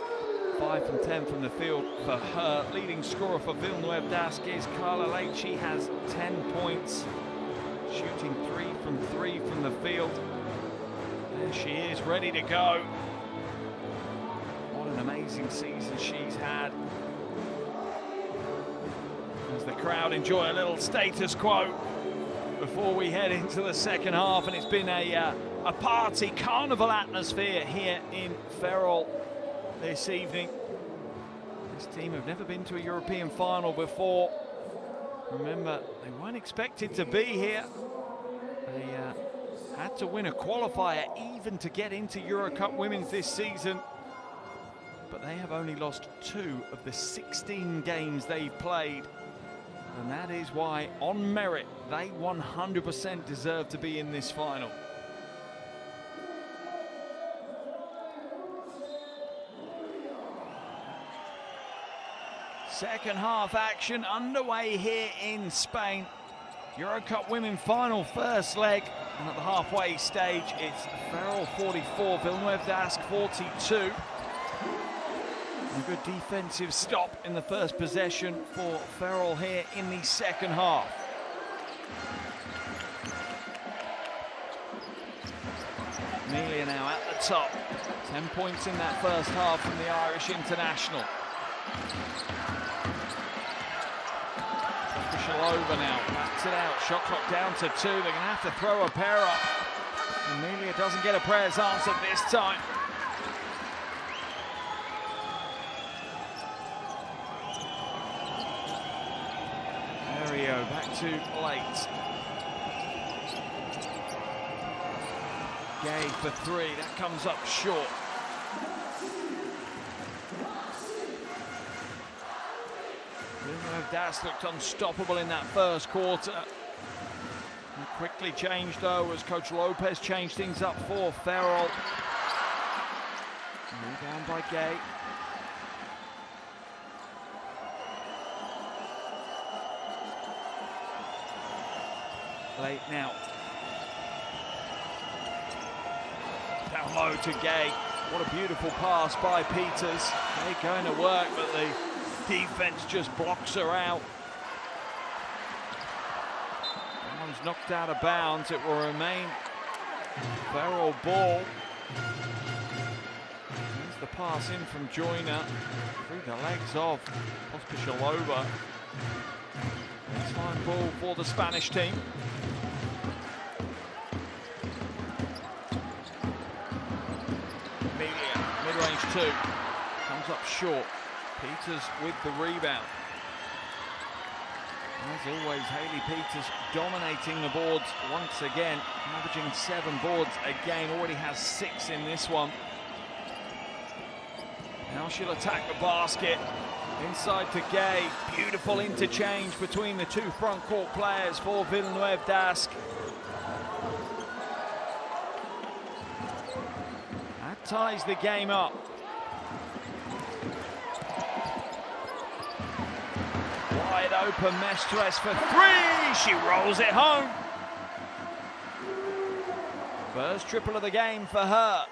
5 from 10 from the field for her. Leading scorer for Villeneuve d'Ascq is Carla Lake. She has 10 points. Shooting 3 from the field. There she is, ready to go. What an amazing season she's had. As the crowd enjoy a little status quo before we head into the second half, and it's been a party, carnival atmosphere here in Ferrol this evening. This team have never been to a European final before. Remember, they weren't expected to be here. They had to win a qualifier even to get into EuroCup Women's this season. But they have only lost 2 of the 16 games they've played. And that is why, on merit, they 100% deserve to be in this final. Second half action underway here in Spain. EuroCup Women final first leg, and at the halfway stage it's Ferrol 44, Villeneuve d'Ascq 42. A good defensive stop in the first possession for Ferrol here in the second half. Amelia now at the top, 10 points in that first half from the Irish international. Over now, backs it out, shot clock down to 2. They're going to have to throw a pair up. Amelia doesn't get a prayer's answer this time. Mario back to late. Gay for 3, that comes up short. Villeneuve d'Ascq looked unstoppable in that first quarter. And quickly changed though as Coach Lopez changed things up for Ferrol. Rebound by Gay. Late now. Down low to Gay. What a beautiful pass by Peters. Gay going to work, but the defense just blocks her out. That one's knocked out of bounds. It will remain Ferrol ball. There's the pass in from Joyner through the legs of Pospisilova. Baseline ball for the Spanish team. Amelia, mid-range 2, comes up short. Peters with the rebound. As always, Hayley Peters dominating the boards once again, averaging 7 boards a game, already has 6 in this one. Now she'll attack the basket. Inside to Gay. Beautiful interchange between the 2 front court players for Villeneuve d'Ascq. That ties the game up. Wide open, Mestres for 3. She rolls it home. First triple of the game for her.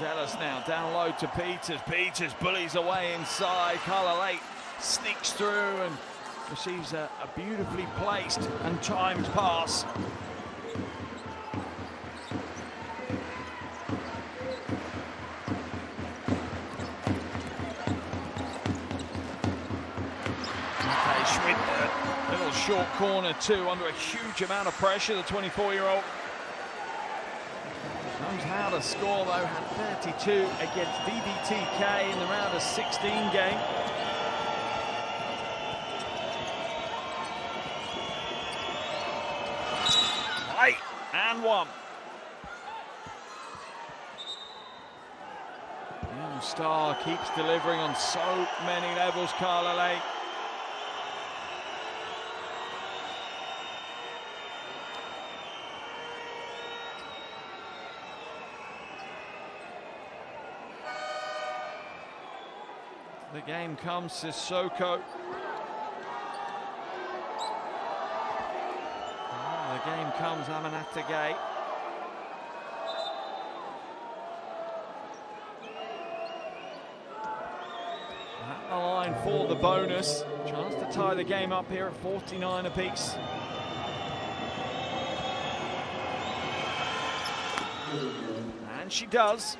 Zealous now, down low to Peters. Peters bullies away inside. Carla Lake sneaks through and receives a beautifully placed and timed pass. Schmidt, a little short corner too, under a huge amount of pressure, the 24-year-old. Knows how to score though, had 32 against VVTK in the round of 16 game. Right, and one. Young star keeps delivering on so many levels, Carla Lake. The game comes Sissoko. The game comes Amanata Gay. At the line for the bonus. Chance to tie the game up here at 49 apiece. And she does.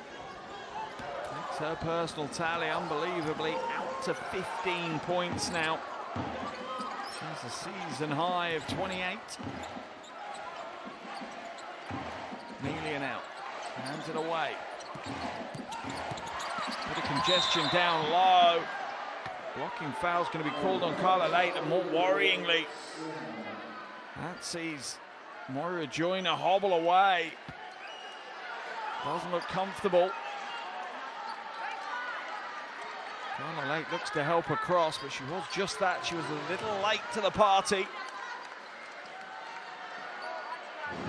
Takes her personal tally unbelievably out to 15 points now. She's a season high of 28. Amelia now hands it away. Bit of congestion down low. Blocking foul's going to be called on Carla Lake, and more worryingly, that sees Moira Joyner hobble away. Doesn't look comfortable. Carla Lake looks to help across, but she was just that. She was a little late to the party.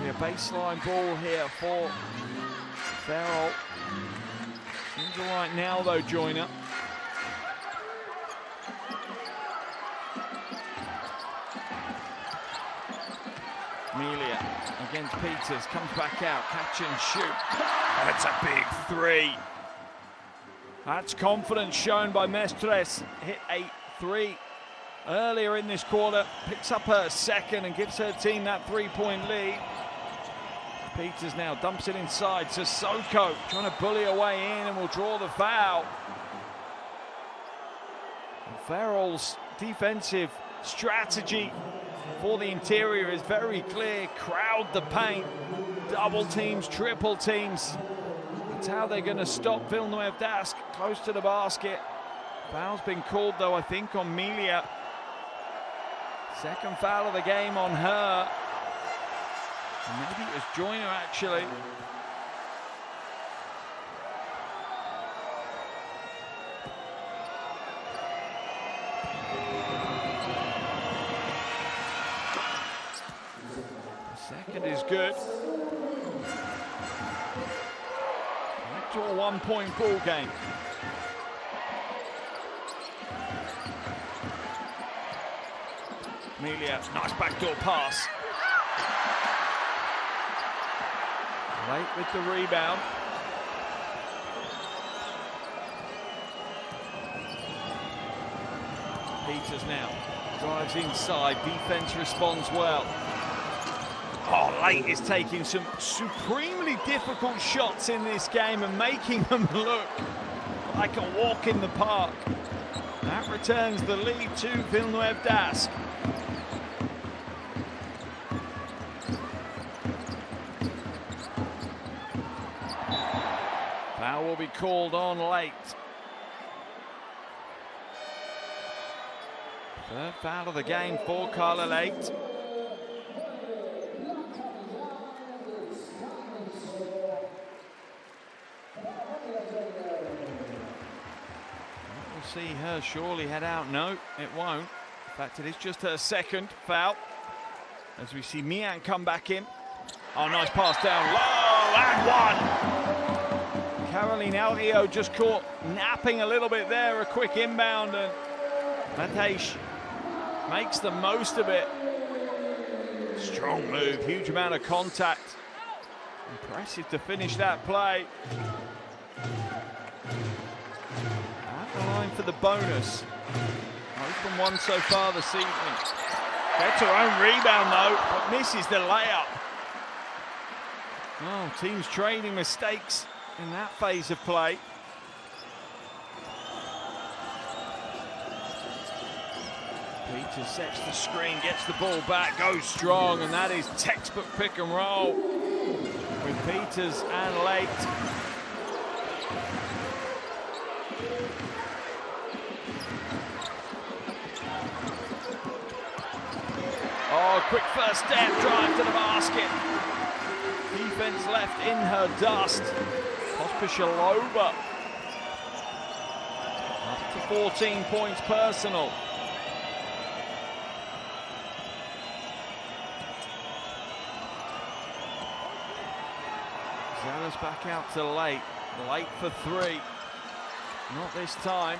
Be a baseline ball here for Ferrol. Seems all right now though, Joyner. Amelia against Peters, comes back out, catch and shoot. That's a big three. That's confidence shown by Mestres. Hit a three earlier in this quarter, picks up her second and gives her team that 3-point lead. Peters now dumps it inside. Sissoko trying to bully her way in and will draw the foul. And Ferrol's defensive strategy for the interior is very clear. Crowd the paint, double teams, triple teams. That's how they're going to stop Villeneuve Dask close to the basket. Foul's been called though, I think, on Melia. Second foul of the game on her. Maybe it was Joyner actually. The second is good. Back to a one-point ball game. Amelia, nice backdoor pass. Late with the rebound. Peters now drives inside, defense responds well. Oh, Late is taking some supremely difficult shots in this game and making them look like a walk in the park. That returns the lead to Villeneuve Dask. Foul will be called on Late. Third foul of the game for Carla Late. We'll see her surely head out. No, it won't. In fact, it is just her second foul. As we see Mian come back in. Oh, nice pass down low, and one. Caroline El Rio just caught napping a little bit there, a quick inbound, and Matej makes the most of it. Strong move, huge amount of contact. Impressive to finish that play. for the bonus. Only from one so far this evening. Gets her own rebound though, but misses the layup. Oh, teams trading mistakes in that phase of play. Peters sets the screen, gets the ball back, goes strong, and that is textbook pick and roll with Peters and Late. Oh, quick first step, drive to the basket. Defense left in her dust. Pospisilova up to 14 points personal. Zella's back out to Late. Late for three. Not this time.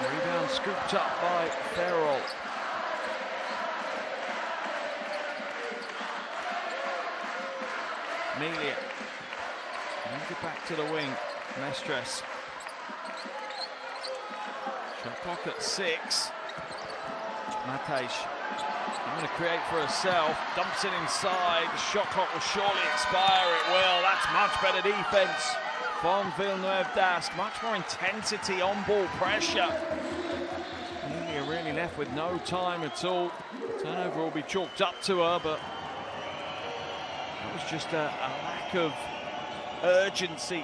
Rebound scooped up by Ferrol. Melia. Brings it back to the wing. Mestres. Shot clock at 6. Matej. Going to create for herself. Dumps it inside. The shot clock will surely expire. It will. That's much better defense from Villeneuve Dask. Much more intensity on ball pressure. Melia really left with no time at all. Turnover will be chalked up to her, but that was just a lack of urgency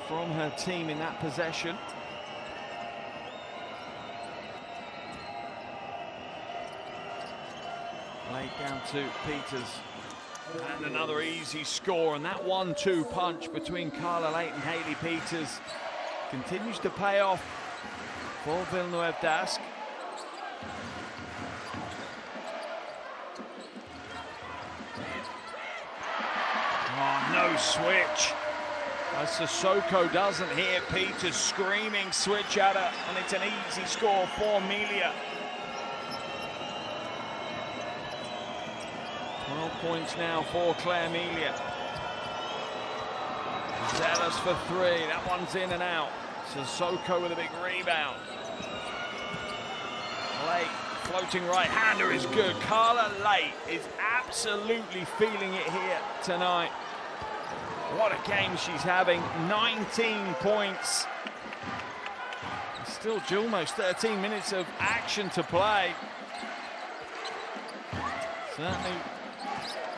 from her team in that possession. Laid down to Peters. And another easy score, and that 1-2 punch between Carla Late and Hayley Peters continues to pay off for Villeneuve Dask. Oh, no switch. As Sissoko doesn't hear Peters screaming switch at her, and it's an easy score for Melia. 12 points now for Claire Melia. Zealous for three. That one's in and out. Sissoko with a big rebound. Late, floating right-hander is good. Carla Late is absolutely feeling it here tonight. What a game she's having. 19 points. Still almost 13 minutes of action to play. Certainly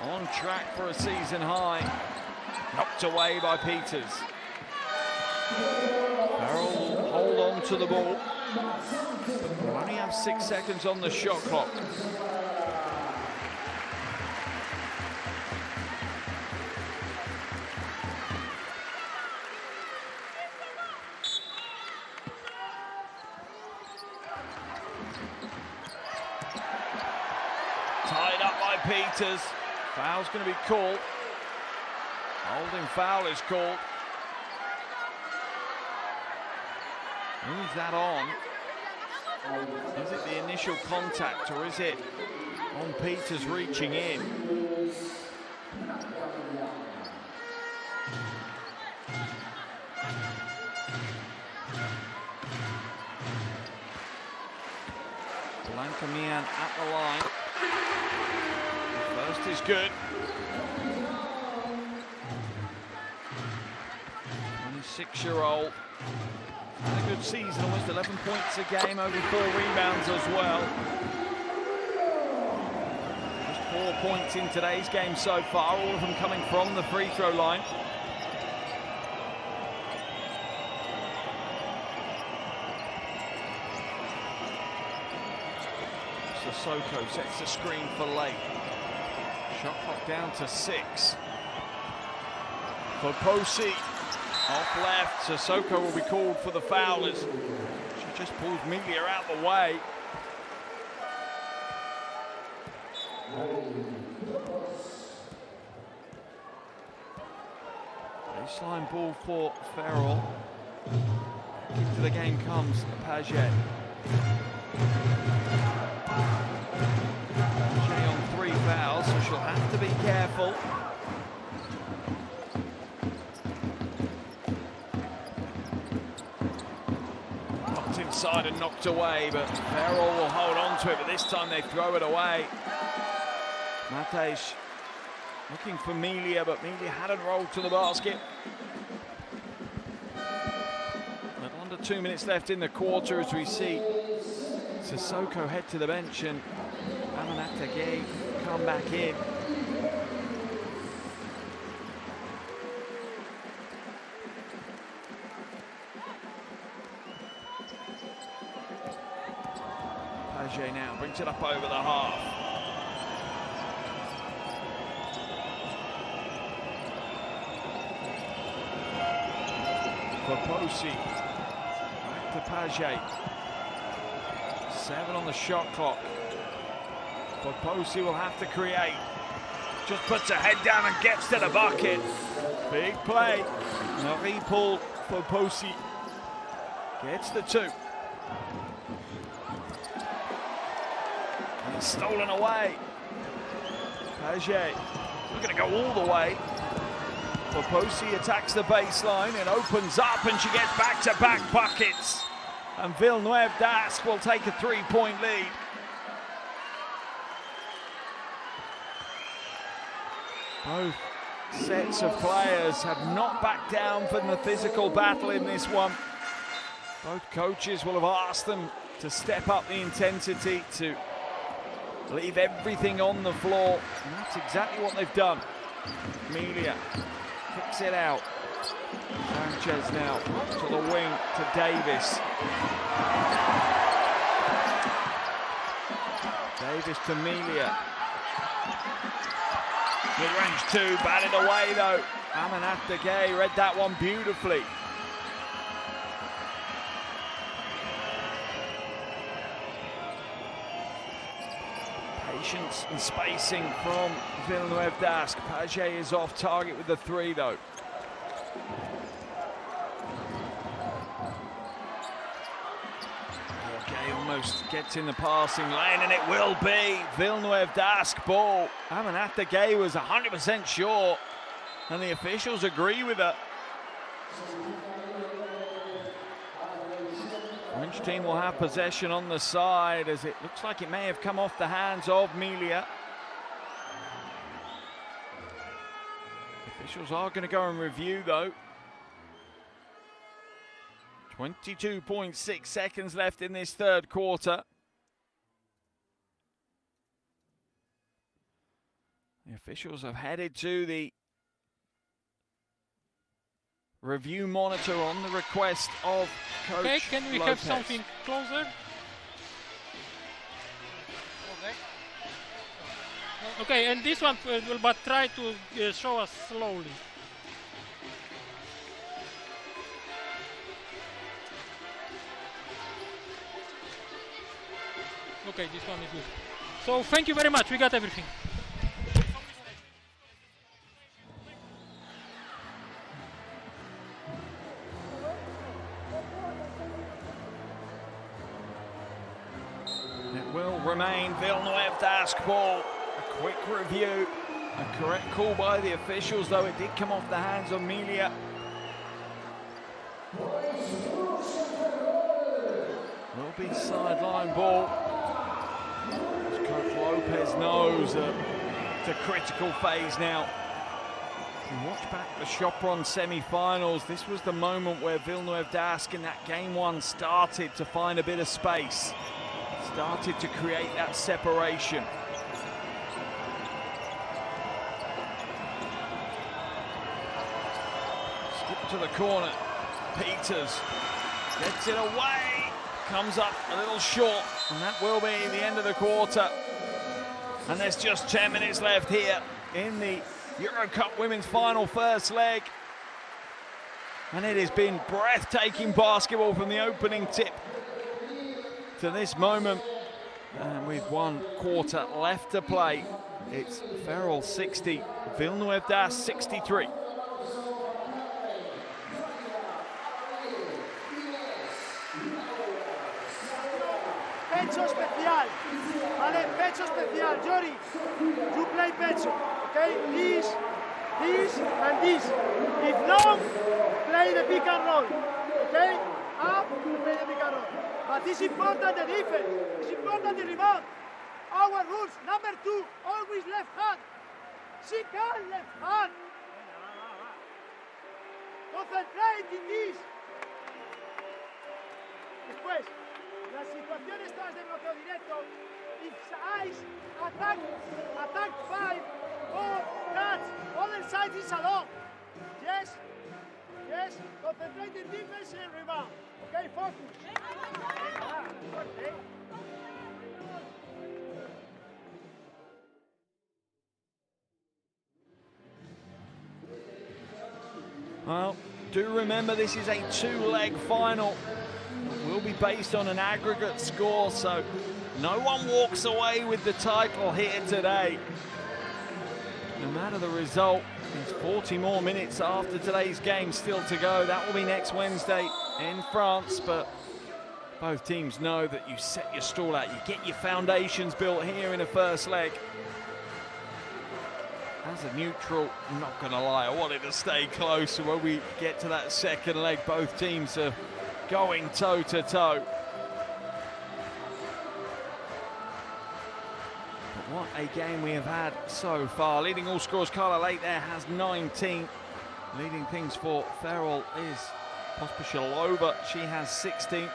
on track for a season high. Knocked away by Peters. Ferrol will hold on to the ball. We only have 6 seconds on the shot clock. Tied up by Peters. Foul's going to be called. Holding foul is called. Who's that on? Is it the initial contact, or is it on Peters reaching in? Blanca Mian at the line. The first is good. 26-year-old. Had a good season, almost 11 points a game, over 4 rebounds as well. Just 4 points in today's game so far, all of them coming from the free throw line. Sissoko sets the screen for Late. Shot clock down to 6. For Posi. Off left, Sissoko will be called for the foul as she just pulls Melia out the way. Baseline ball for Ferrol. Into the game comes Paget. Paget on 3 fouls, so she'll have to be careful. inside and knocked away, but Ferrol will hold on to it, but this time they throw it away. Matej looking for Melia, but Melia hadn't rolled to the basket. But under 2 minutes left in the quarter as we see Sissoko head to the bench and Aminata Gay come back in. Page now brings it up over the half. For Posi, back to Page. 7 on the shot clock. For Posi will have to create. Just puts her head down and gets to the bucket. Big play. Marie Paul for Posi. Gets the 2. And it's stolen away. Page, we're going to go all the way. For Posi attacks the baseline and opens up, and she gets back-to-back buckets. And Villeneuve d'Ascq will take a 3-point lead. Both sets of players have not backed down from the physical battle in this one. Both coaches will have asked them to step up the intensity, to leave everything on the floor. And that's exactly what they've done. Melia kicks it out. Sanchez now to the wing to Davis. Davis to Melia. Mid-range 2, batted away though. Aminata Gay read that one beautifully. Patience and spacing from Villeneuve d'Ascq. Page is off target with the 3 though. Okay, almost gets in the passing lane, and it will be Villeneuve d'Ascq ball. Aminata Gay was 100% sure, and the officials agree with her. French team will have possession on the side, as it looks like it may have come off the hands of Melia. Officials are going to go and review though. 22.6 seconds left in this third quarter. The officials have headed to the review monitor on the request of Coach
Okay, can we
Lopez.
have something closer? Okay, and this one will but try to show us slowly. Okay, this one is good. So thank you very much, we got everything.
It will remain Villeneuve d'Ascq ball. A quick review, a correct call by the officials, though it did come off the hands of Melia. Will be sideline ball. As Coach Lopez knows it's a critical phase now. If you watch back the Chopron semi-finals, this was the moment where Villeneuve d'Ascq in that game 1 started to find a bit of space. Started to create that separation. Skip to the corner. Peters gets it away. Comes up a little short, and that will be the end of the quarter. And there's just 10 minutes left here in the EuroCup Women's final first leg. And it has been breathtaking basketball from the opening tip to this moment. And with 1 quarter left to play, it's Ferrol 60, Villeneuve d'Ascq 63.
Pecho especial, vale, pecho especial. Jory, you play pecho, okay? This, and this. If not, play the pick and roll, okay? Up, But it's important the defense. It's important the rebound. Our rules, number 2, always left hand. She can left hand. Concentrate in this. Después, las situaciones todas de bloqueo directo. It's ice, attack 5, or catch, other side is alone. Yes, concentrate in defense and rebound. Okay, focus.
Well, do remember this is a 2-leg final. It will be based on an aggregate score, so no one walks away with the title here today. No matter the result, there's 40 more minutes after today's game still to go. That will be next Wednesday in France, but both teams know that you set your stall out, you get your foundations built here in the first leg. As a neutral, I'm not going to lie, I wanted to stay close. So when we get to that second leg, both teams are going toe-to-toe. But what a game we have had so far. Leading all scorers, Carla Lake there has 19. Leading things for Ferrol is Pospisilova. She has 16.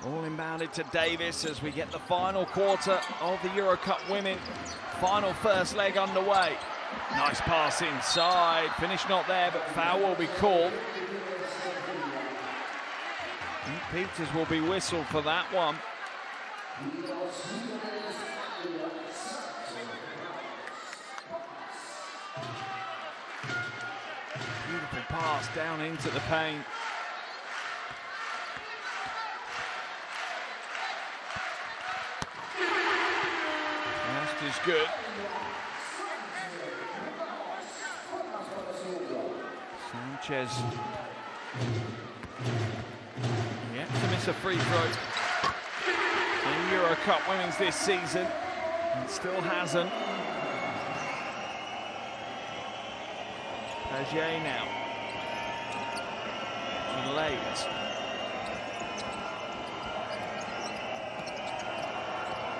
All inbounded to Davis as we get the final quarter of the EuroCup Women. Final first leg underway. Nice pass inside. Finish not there, but foul will be called. Peters will be whistled for that one. Beautiful pass down into the paint. Is good. Sanchez yet to miss a free throw in EuroCup Women's this season. It still hasn't. Paget now. Too late.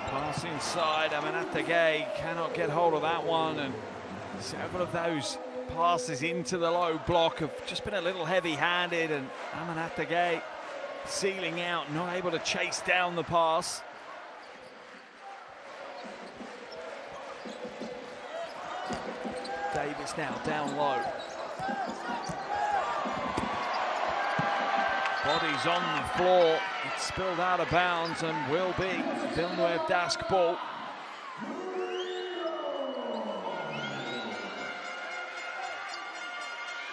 Pass inside, Amanatagay cannot get hold of that one, and several of those passes into the low block have just been a little heavy-handed, and Amanatagay sealing out, not able to chase down the pass. Davis now down low. Bodies on the floor. It's spilled out of bounds and will be Villeneuve Dask ball.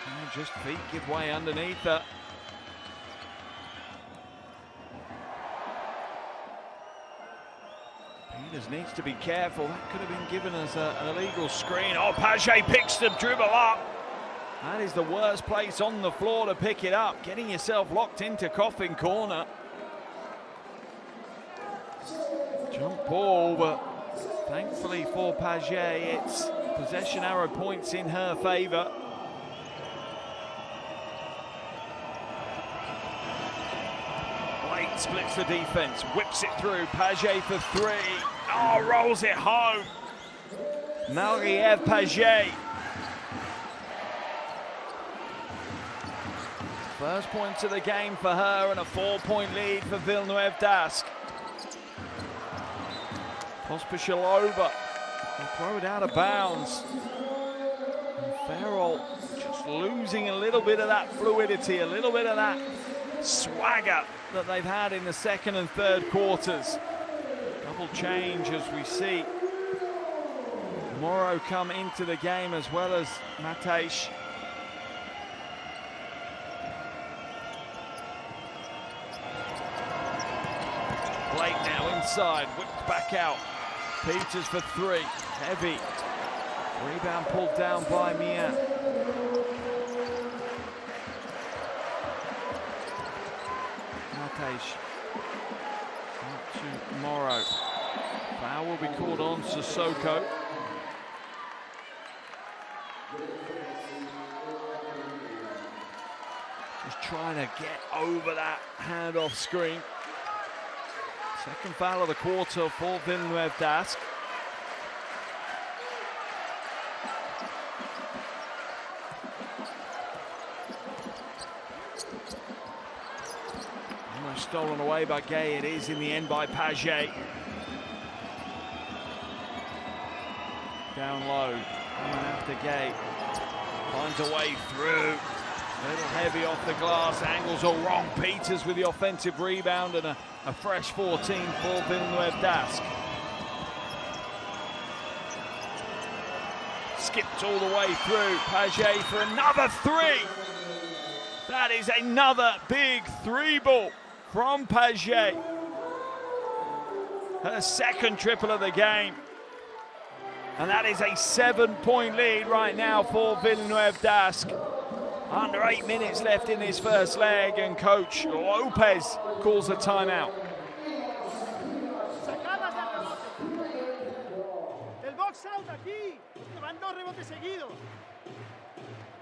And just feet give way underneath her. Peters needs to be careful. That could have been given as an illegal screen. Oh, Paget picks the dribble up. That is the worst place on the floor to pick it up. Getting yourself locked into coffin corner. Jump ball, but thankfully for Paget, it's possession arrow points in her favour. Blake splits the defence, whips it through. Paget for 3. Oh, rolls it home. Malriev Paget. First point of the game for her and a 4-point lead for Villeneuve Dask. Pospisilova will throw it out of bounds. And Ferrol just losing a little bit of that fluidity, a little bit of that swagger that they've had in the second and third quarters. Double change as we see Morrow come into the game as well as Matej. Blake now inside, whipped back out. Peters for 3, heavy. Rebound pulled down by Mia. Matej out to Morrow. Foul foul will be called on Sissoko. Just trying to get over that handoff screen. Second foul of the quarter for Villeneuve d'Ascq. Almost stolen away by Gay. It is in the end by Paget. Down low, coming after Gay. Finds a way through. A little heavy off the glass, angles all wrong. Peters with the offensive rebound and a fresh 14 for Villeneuve d'Ascq. Skipped all the way through. Paget for another three. That is another big three ball from Paget. Her second triple of the game. And that is a 7-point lead right now for Villeneuve d'Ascq. Under 8 minutes left in this first leg, and coach Lopez calls a timeout.
Sacadas del rebote. El box out aquí. Van 2 rebotes seguidos.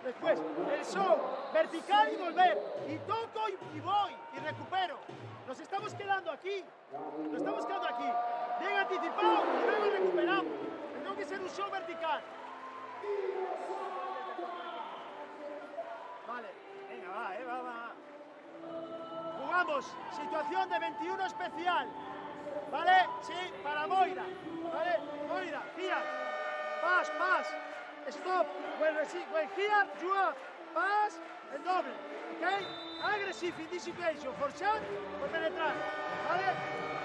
Después, el show, vertical y volver. Y toco y voy y recupero. Nos estamos quedando aquí. Nos estamos quedando aquí. Bien anticipado y luego recuperamos. Tengo que ser un show vertical. Vale, venga, va. Jugamos, situación de 21 especial. ¿Vale? Sí, para Moira. ¿Vale? Moira, gira. Pas. Stop. When here, joueur. Pas, el doble. ¿Ok? Aggressive in this situation. For shot, por penetrar. ¿Vale?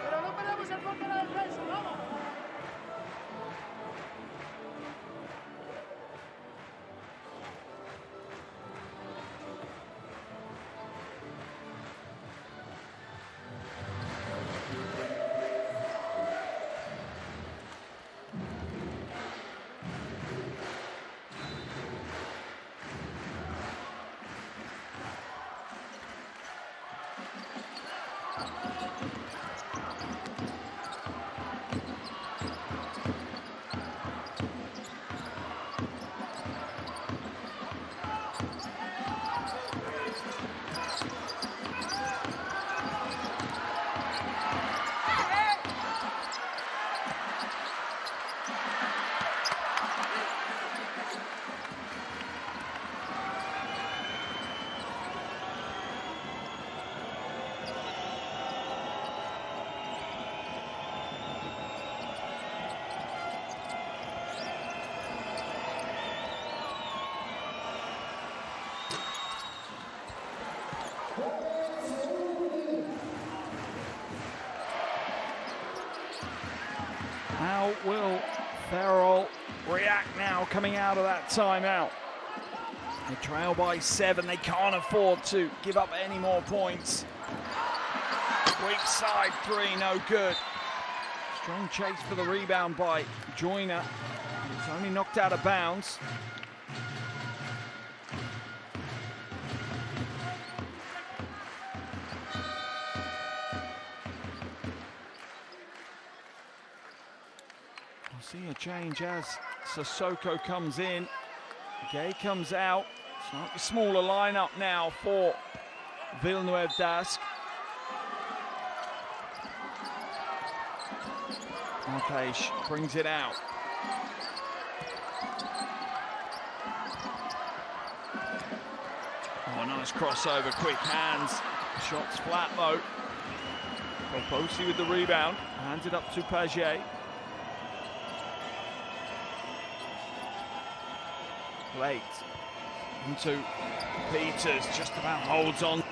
Pero no perdemos el foco de la defensa. Vamos.
How will Ferrol react now coming out of that timeout? They trail by 7. They can't afford to give up any more points. Weak side 3, no good. Strong chase for the rebound by Joyner. He's only knocked out of bounds. We'll see a change as Sissoko comes in. Gay comes out. Slightly smaller lineup now for Villeneuve d'Ascq. Marpage brings it out. Oh, nice crossover, quick hands. Shots flat though. Poposi with the rebound. Hands it up to Paget. Late into Peters, just about holds on.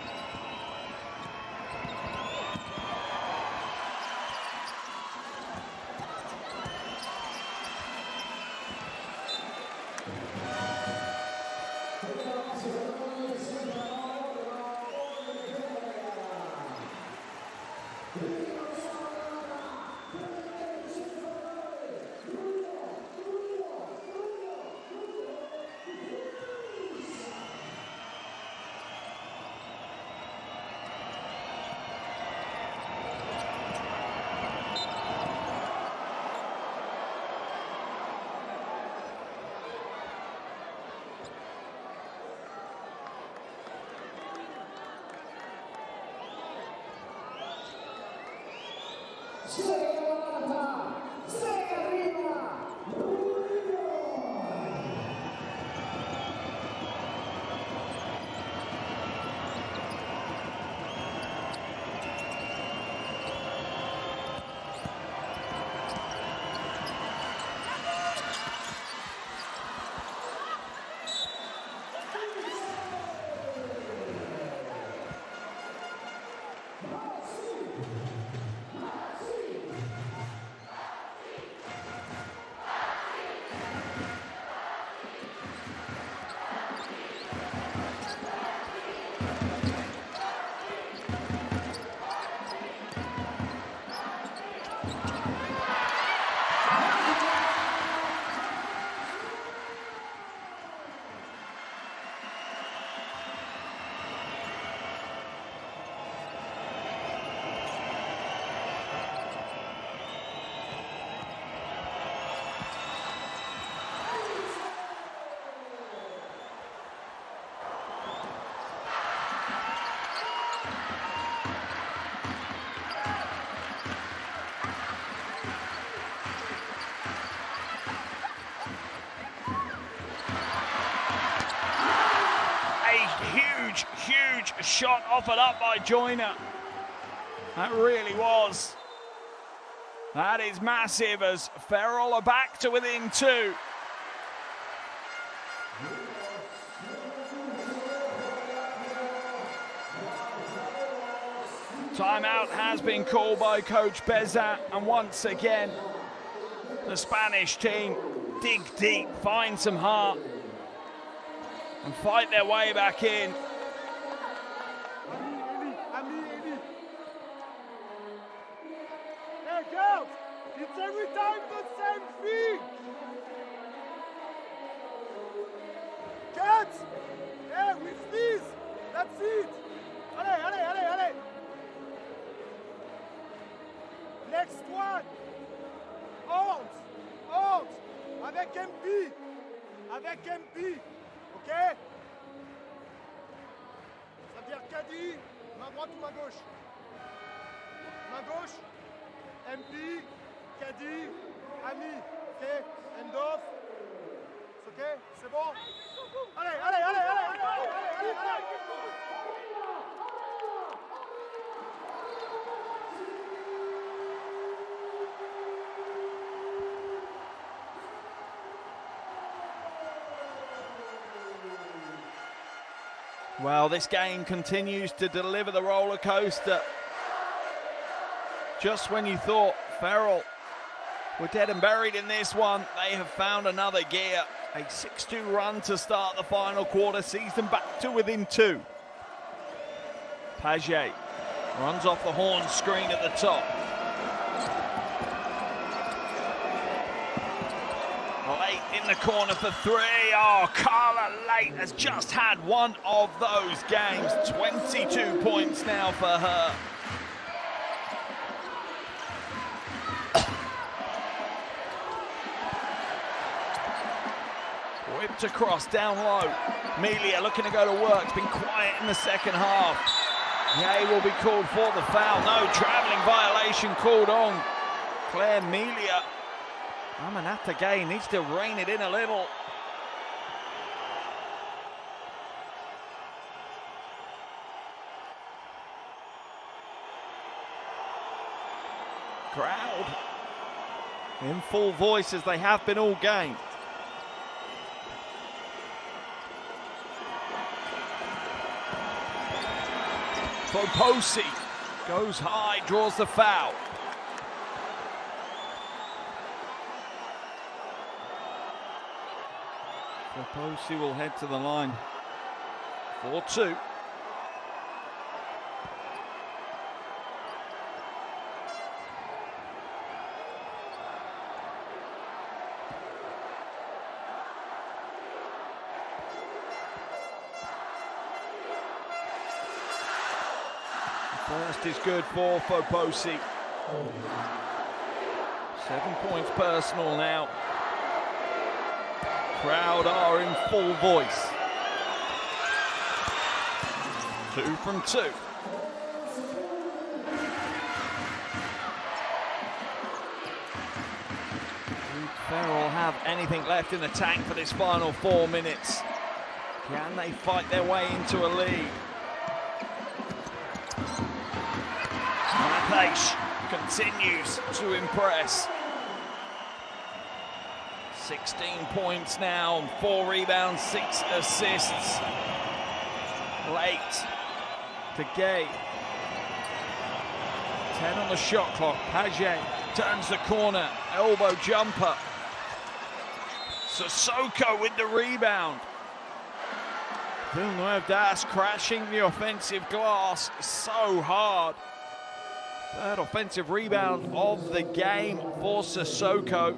Huge shot offered up by Joyner. That really was. That is massive as Ferrol are back to within 2. Timeout has been called by Coach Beza, and once again, the Spanish team dig deep, find some heart, and fight their way back in.
Hey girls, it's every time the same thing. Cats, hey, we freeze. That's it. Allez. Next one. Hold. Avec MP. Ok? Ça veut dire Caddy, main droite ou main gauche? Main gauche, MP, Caddy, Ami. Ok? End off. Ok? C'est bon? Allez.
Well, this game continues to deliver the roller coaster. Just when you thought Ferrol were dead and buried in this one, they have found another gear. A 6-2 run to start the final quarter, sees them back to within 2. Paget runs off the horn screen at the top. Late in the corner for 3. Oh, Carla Late has just had one of those games. 22 points now for her. Whipped across, down low. Melia looking to go to work. It's been quiet in the second half. Yay will be called for the foul. No, travelling violation called on Claire Melia. Amanata Gay needs to rein it in a little. Crowd in full voice as they have been all game. Foposi goes high, draws the foul. Foposi will head to the line for 2. First is good for Foposi. 7 points personal now. Crowd are in full voice. 2 from 2. have anything left in the tank for this final 4 minutes. Can they fight their way into a lead? Matej continues to impress. 16 points now, 4 rebounds, 6 assists. Late to Gay. 10 on the shot clock. Paget turns the corner, elbow jumper. Sissoko with the rebound. Villeneuve Das crashing the offensive glass so hard. Third offensive rebound of the game for Sissoko.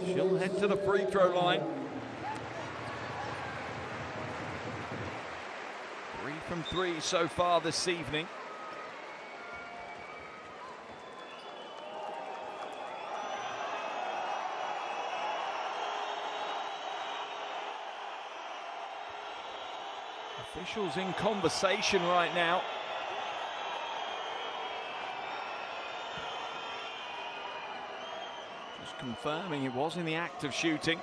She'll head to the free throw line. 3 from 3 so far this evening. Officials in conversation right now. Just confirming it was in the act of shooting.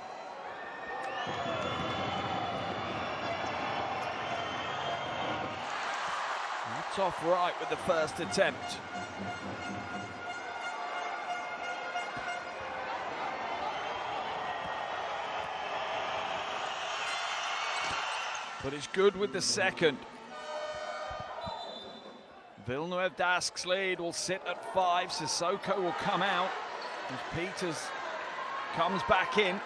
That's off right with the first attempt. But it's good with the second. Villeneuve Dask's lead will sit at 5. Sissoko will come out as Peters comes back in.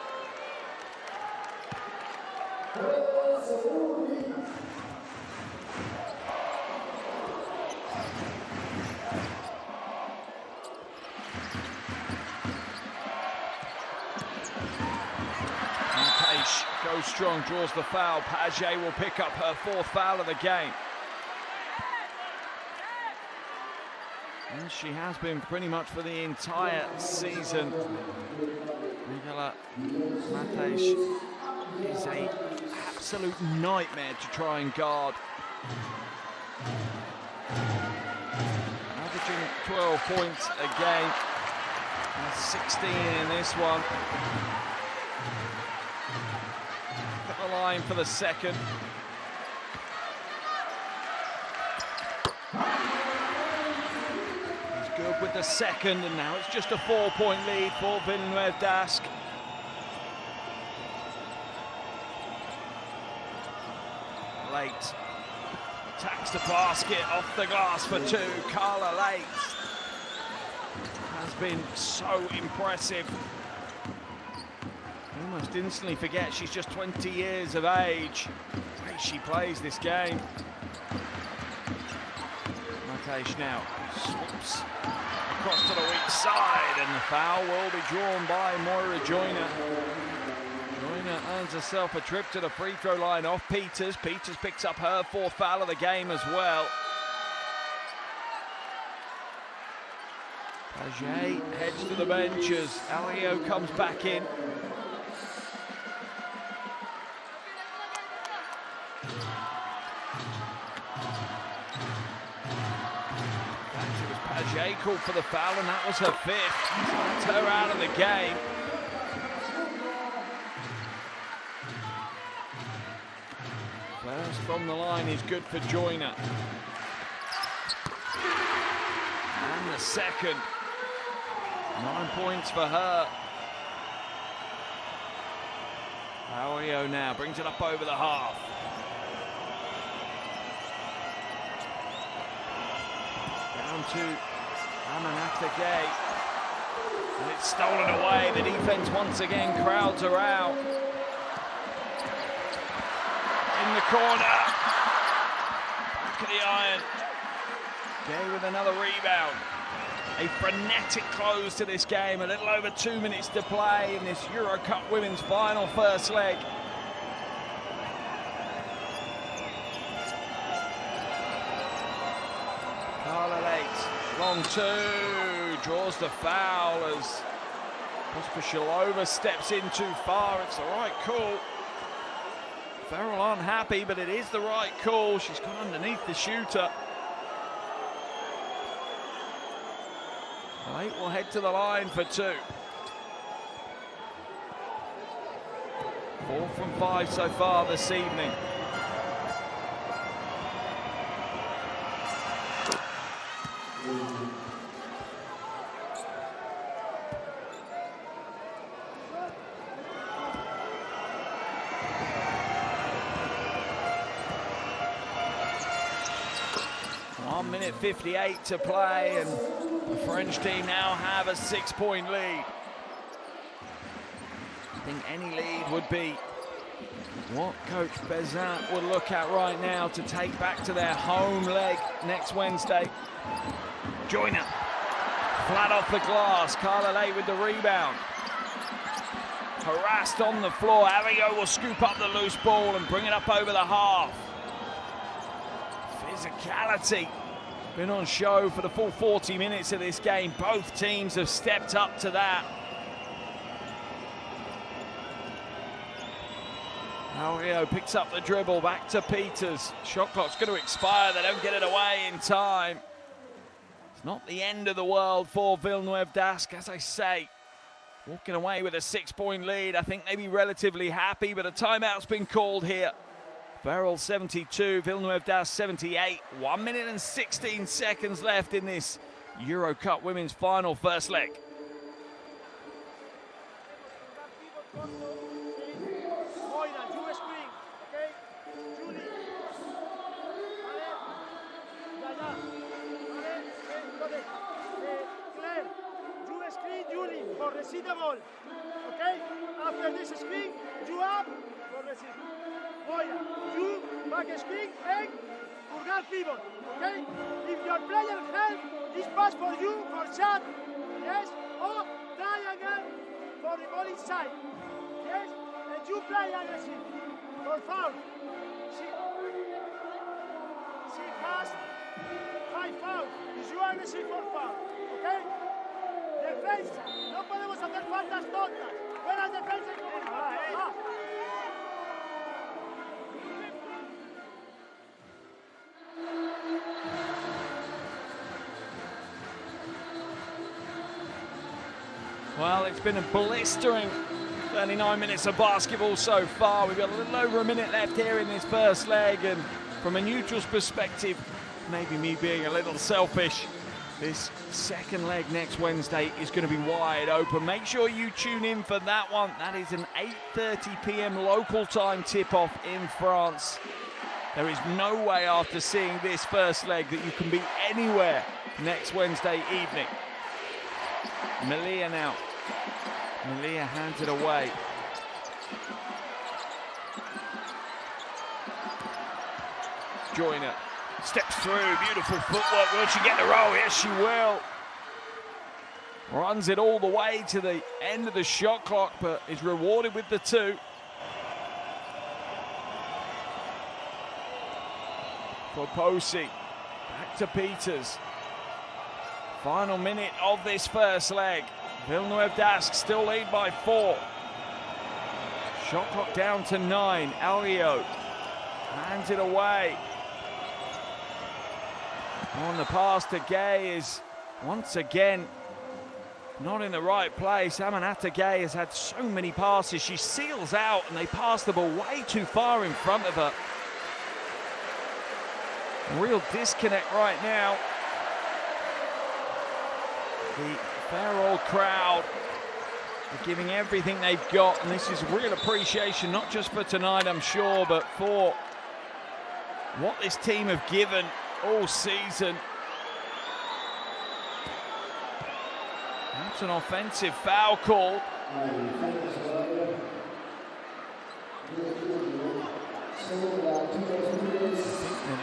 Goes strong, draws the foul. Paget will pick up her 4th foul of the game. And she has been pretty much for the entire season. Nicola Matej is an absolute nightmare to try and guard. Averaging 12 points a game. And 16 in this one. The line for the second. He's good with the second, and now it's just a 4-point lead for Villeneuve Dask. Late attacks the basket off the glass for 2. Carla Late has been so impressive. Almost instantly forget she's just 20 years of age. The way she plays this game. Matej now sweeps across to the weak side, and the foul will be drawn by Moira Joyner. Joyner earns herself a trip to the free throw line off Peters. Peters picks up her 4th foul of the game as well. Paget heads to the benches. Alio comes back in. Paget called for the foul, and that was her 5th. That's her out of the game. First from the line is good for Joyner. And the second. 9 points for her. Ario now brings it up over the half. Down to Amanata Gay. And it's stolen away. The defense once again crowds her out. In the corner. Back of the iron. Gay with another rebound. A frenetic close to this game. A little over 2 minutes to play in this EuroCup Women's final first leg. Carla Late, long 2, draws the foul as Pospisilova steps in too far. It's the right call. Ferrol aren't happy, but it is the right call. She's gone underneath the shooter. Late will head to the line for 2. 4 from 5 so far this evening. Minute 58 to play, and the French team now have a 6-point lead. I think any lead would be what Coach Bezin will look at right now to take back to their home leg next Wednesday. Joyner, flat off the glass, Carla Lay with the rebound. Harassed on the floor, Arigo will scoop up the loose ball and bring it up over the half. Physicality been on show for the full 40 minutes of this game. Both teams have stepped up to that. Arigo picks up the dribble, back to Peters. Shot clock's going to expire, they don't get it away in time. It's not the end of the world for Villeneuve d'Ascq, as I say. Walking away with a 6-point lead. I think they'd be relatively happy, but a timeout's been called here. Ferrol 72, Villeneuve d'Ascq 78. 1 minute and 16 seconds left in this EuroCup Women's final first leg.
For receive the ball, okay? After this screen, you up for receive. Moira, you back screen and Kurgan pivot, okay? If your player help, this pass for you for shot, yes? Or triangle for the ball inside, yes? And you play aggressive for foul. She has 5 fouls. Is you aggressive for foul, okay? Defensa, no podemos hacer faltas tontas. Buenas defensas como va.
Well, it's been a blistering 39 minutes of basketball so far. We've got a little over a minute left here in this first leg, and from a neutral's perspective, maybe me being a little selfish, this second leg next Wednesday is going to be wide open. Make sure you tune in for that one. That is an 8:30 p.m. local time tip-off in France. There is no way after seeing this first leg that you can be anywhere next Wednesday evening. Melia now. Melia hands it away. Joyner steps through, beautiful footwork. Will she get the roll? Yes, she will. Runs it all the way to the end of the shot clock, but is rewarded with the 2. For Posey, back to Peters. Final minute of this first leg. Villeneuve d'Ascq still lead by 4. Shot clock down to 9. Alio hands it away. On the pass to Gay is once again not in the right place. Aminata Gay has had so many passes. She seals out and they pass the ball way too far in front of her. A real disconnect right now. The Ferrol crowd are giving everything they've got, and this is real appreciation, not just for tonight, I'm sure, but for what this team have given all season. That's an offensive foul call.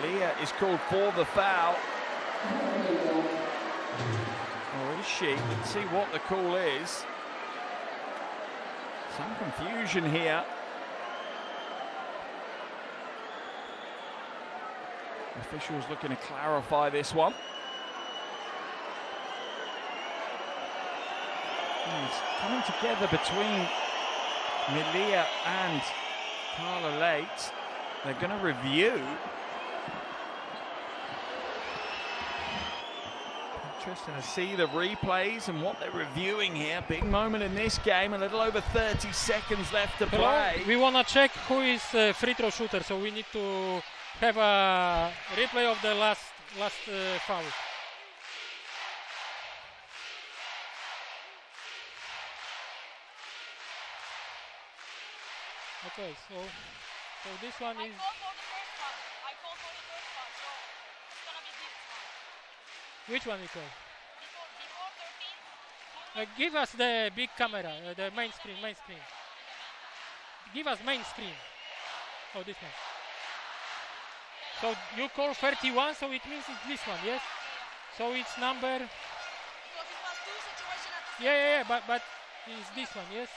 Melia is called for the foul. Or is she? Let's see what the call is. Some confusion here. Officials looking to clarify this one. It's coming together between Melia and Carla Late. They're going to review. Interesting to see the replays and what they're reviewing here. Big moment in this game, a little over 30 seconds left to play.
We want to check who is free throw shooter, so we need to have a replay of the last foul. Okay, so this one is.
I called for the first one, so it's gonna be this one.
Which one you call?
Before 13.
Give us the big camera, the main screen. Give us main screen. Oh, this one. So you call 31, so it means it's this one, yes? So it's number.
Because it was two situations at the
Yeah, but it's this one, yes?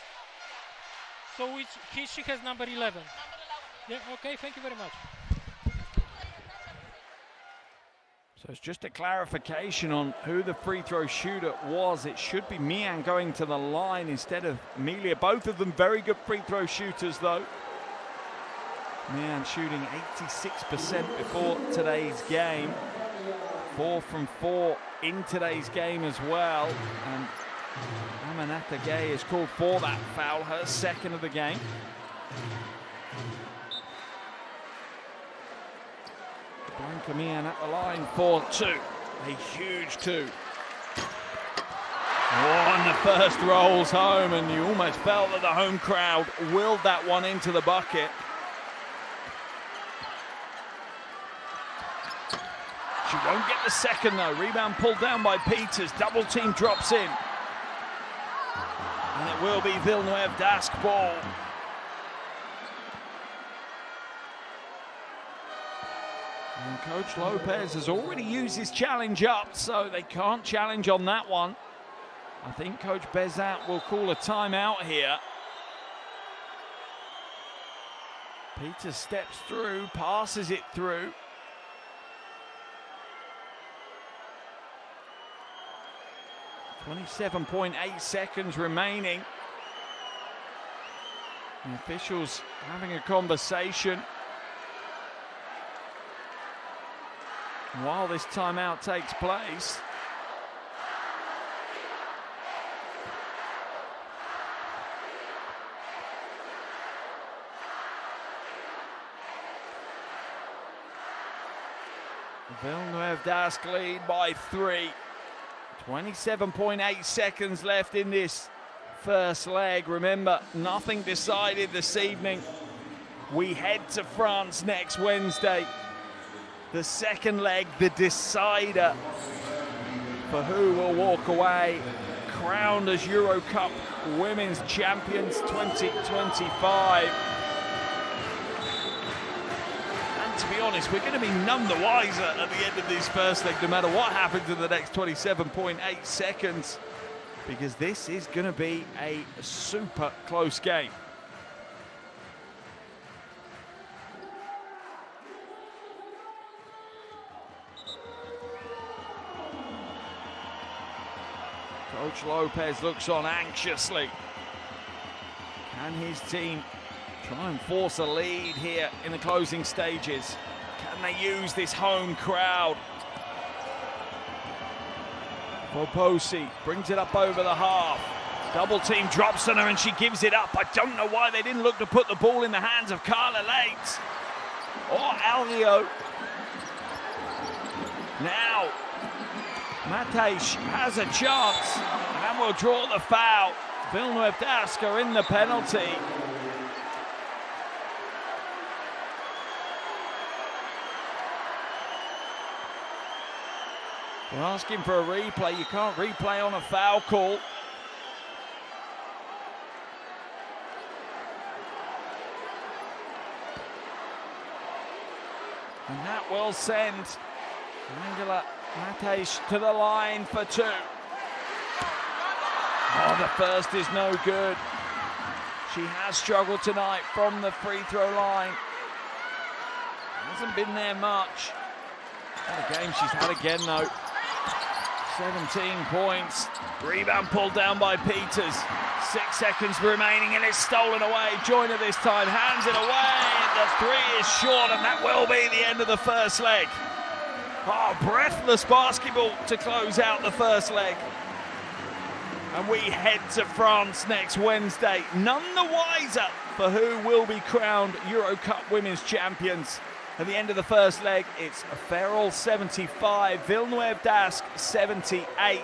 So she has number 11.
number 11.
Yeah, okay, thank you very much.
So it's just a clarification on who the free throw shooter was. It should be Mian going to the line instead of Melia. Both of them very good free throw shooters though. Mian shooting 86% before today's game. 4 from 4 in today's game as well. And Amanata Gay is called for that foul, her second of the game. Blanca Mian at the line for 2. A huge 2. And the first rolls home, and you almost felt that the home crowd willed that one into the bucket. She won't get the second though. Rebound pulled down by Peters. Double team drops in. And it will be Villeneuve Dask ball. And Coach Lopez has already used his challenge up, so they can't challenge on that one. I think Coach Bezat will call a timeout here. Peters steps through, passes it through. .8 seconds remaining. The officials having a conversation while this timeout takes place. Villeneuve Dask lead by 3. 27.8 seconds left in this first leg. Remember, nothing decided this evening. We head to France next Wednesday. The second leg, the decider for who will walk away crowned as EuroCup Women's Champions 2025. To be honest, we're going to be none the wiser at the end of this first leg, no matter what happens in the next 27.8 seconds, because this is going to be a super close game. Coach Lopez looks on anxiously. Can his team try and force a lead here in the closing stages? Can they use this home crowd? Poposi brings it up over the half. Double team drops on her and she gives it up. I don't know why they didn't look to put the ball in the hands of Carla Lates or Algio. Now, Matej has a chance and will draw the foul. Villeneuve Dask are in the penalty. They're asking for a replay. You can't replay on a foul call. And that will send Angela Matej to the line for 2. Oh, the first is no good. She has struggled tonight from the free throw line. Hasn't been there much. What a game she's had again though. 17 points. Rebound pulled down by Peters. 6 seconds remaining and it's stolen away. Joyner this time hands it away. The 3 is short and that will be the end of the first leg. Oh, breathless basketball to close out the first leg. And we head to France next Wednesday, none the wiser for who will be crowned EuroCup Women's champions. At the end of the first leg, it's Ferrol 75, Villeneuve 78.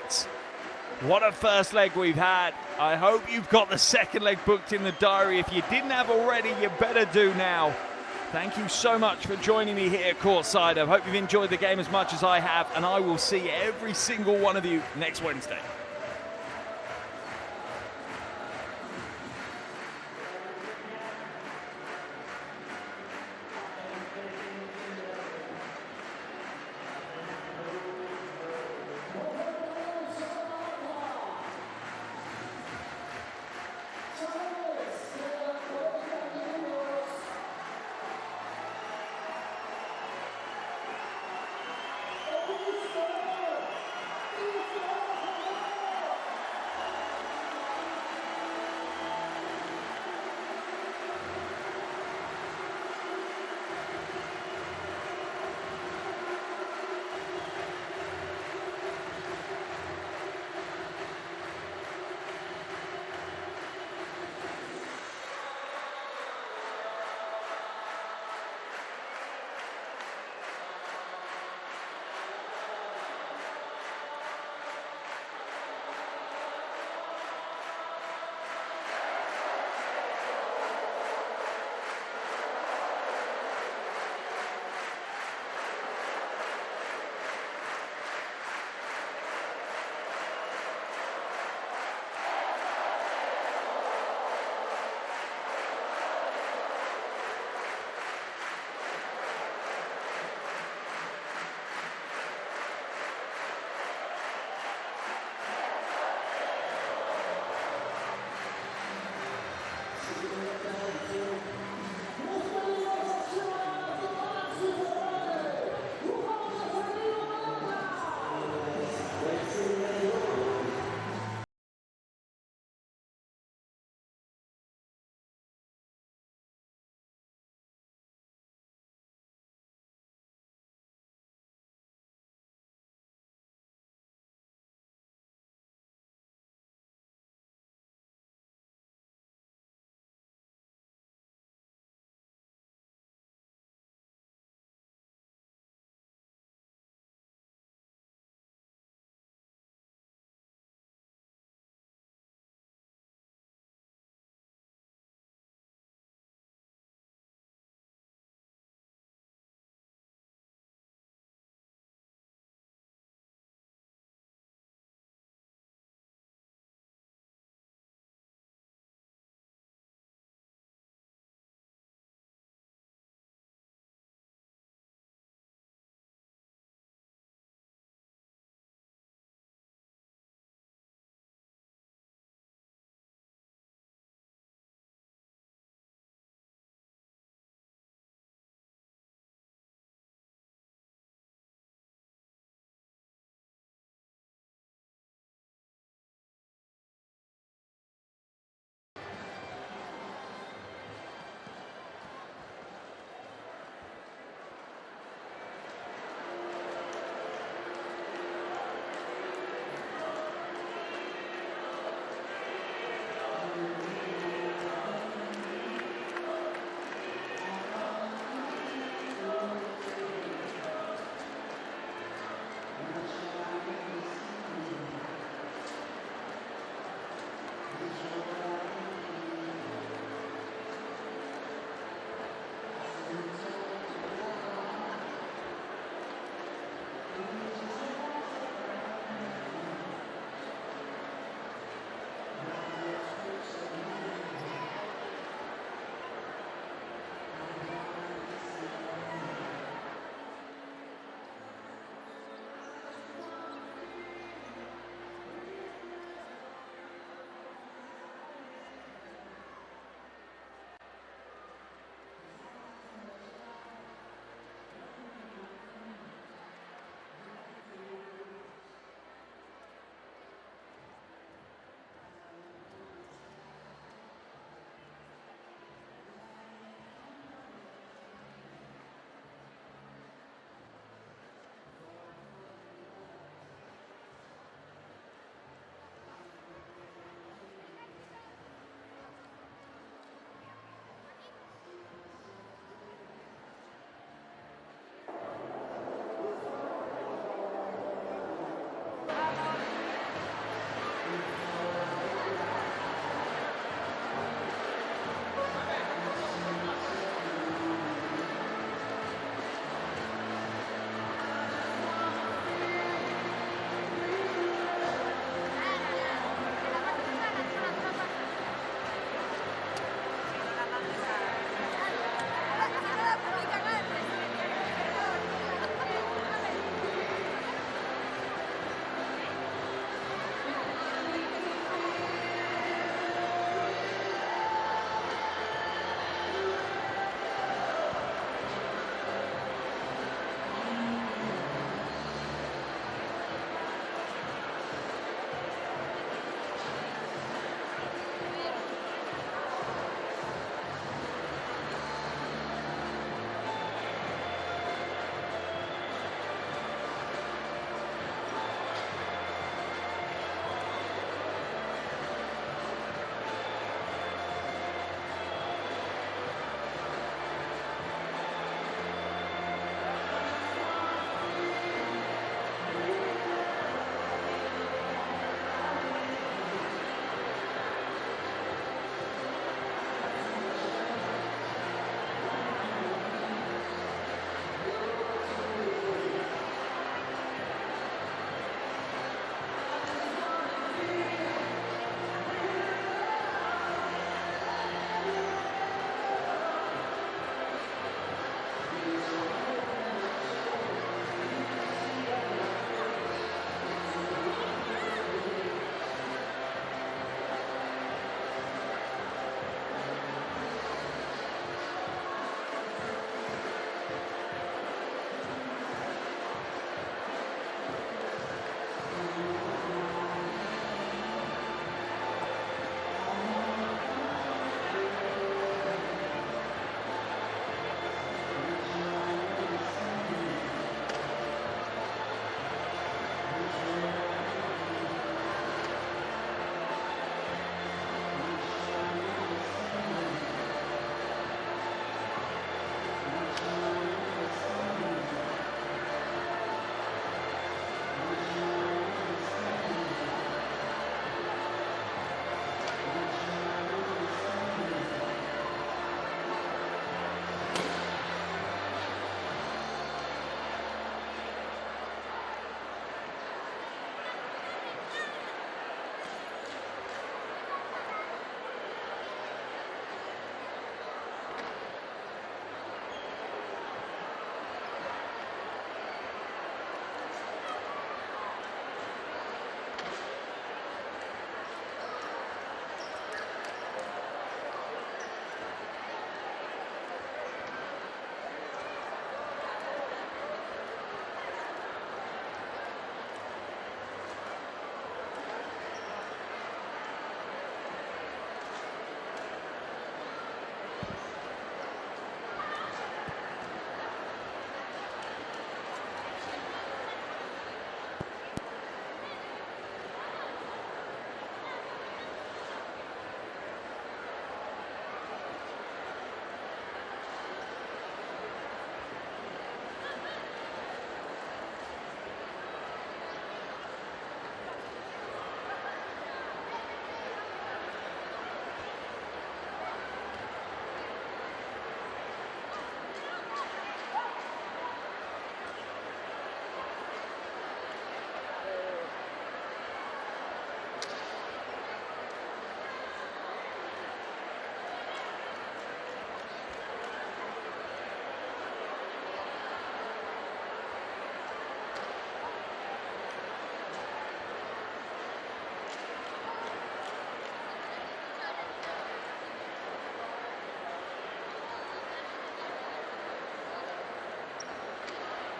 What a first leg we've had. I hope you've got the second leg booked in the diary. If you didn't have already, you better do now. Thank you so much for joining me here courtside. I hope you've enjoyed the game as much as I have, and I will see every single one of you next Wednesday.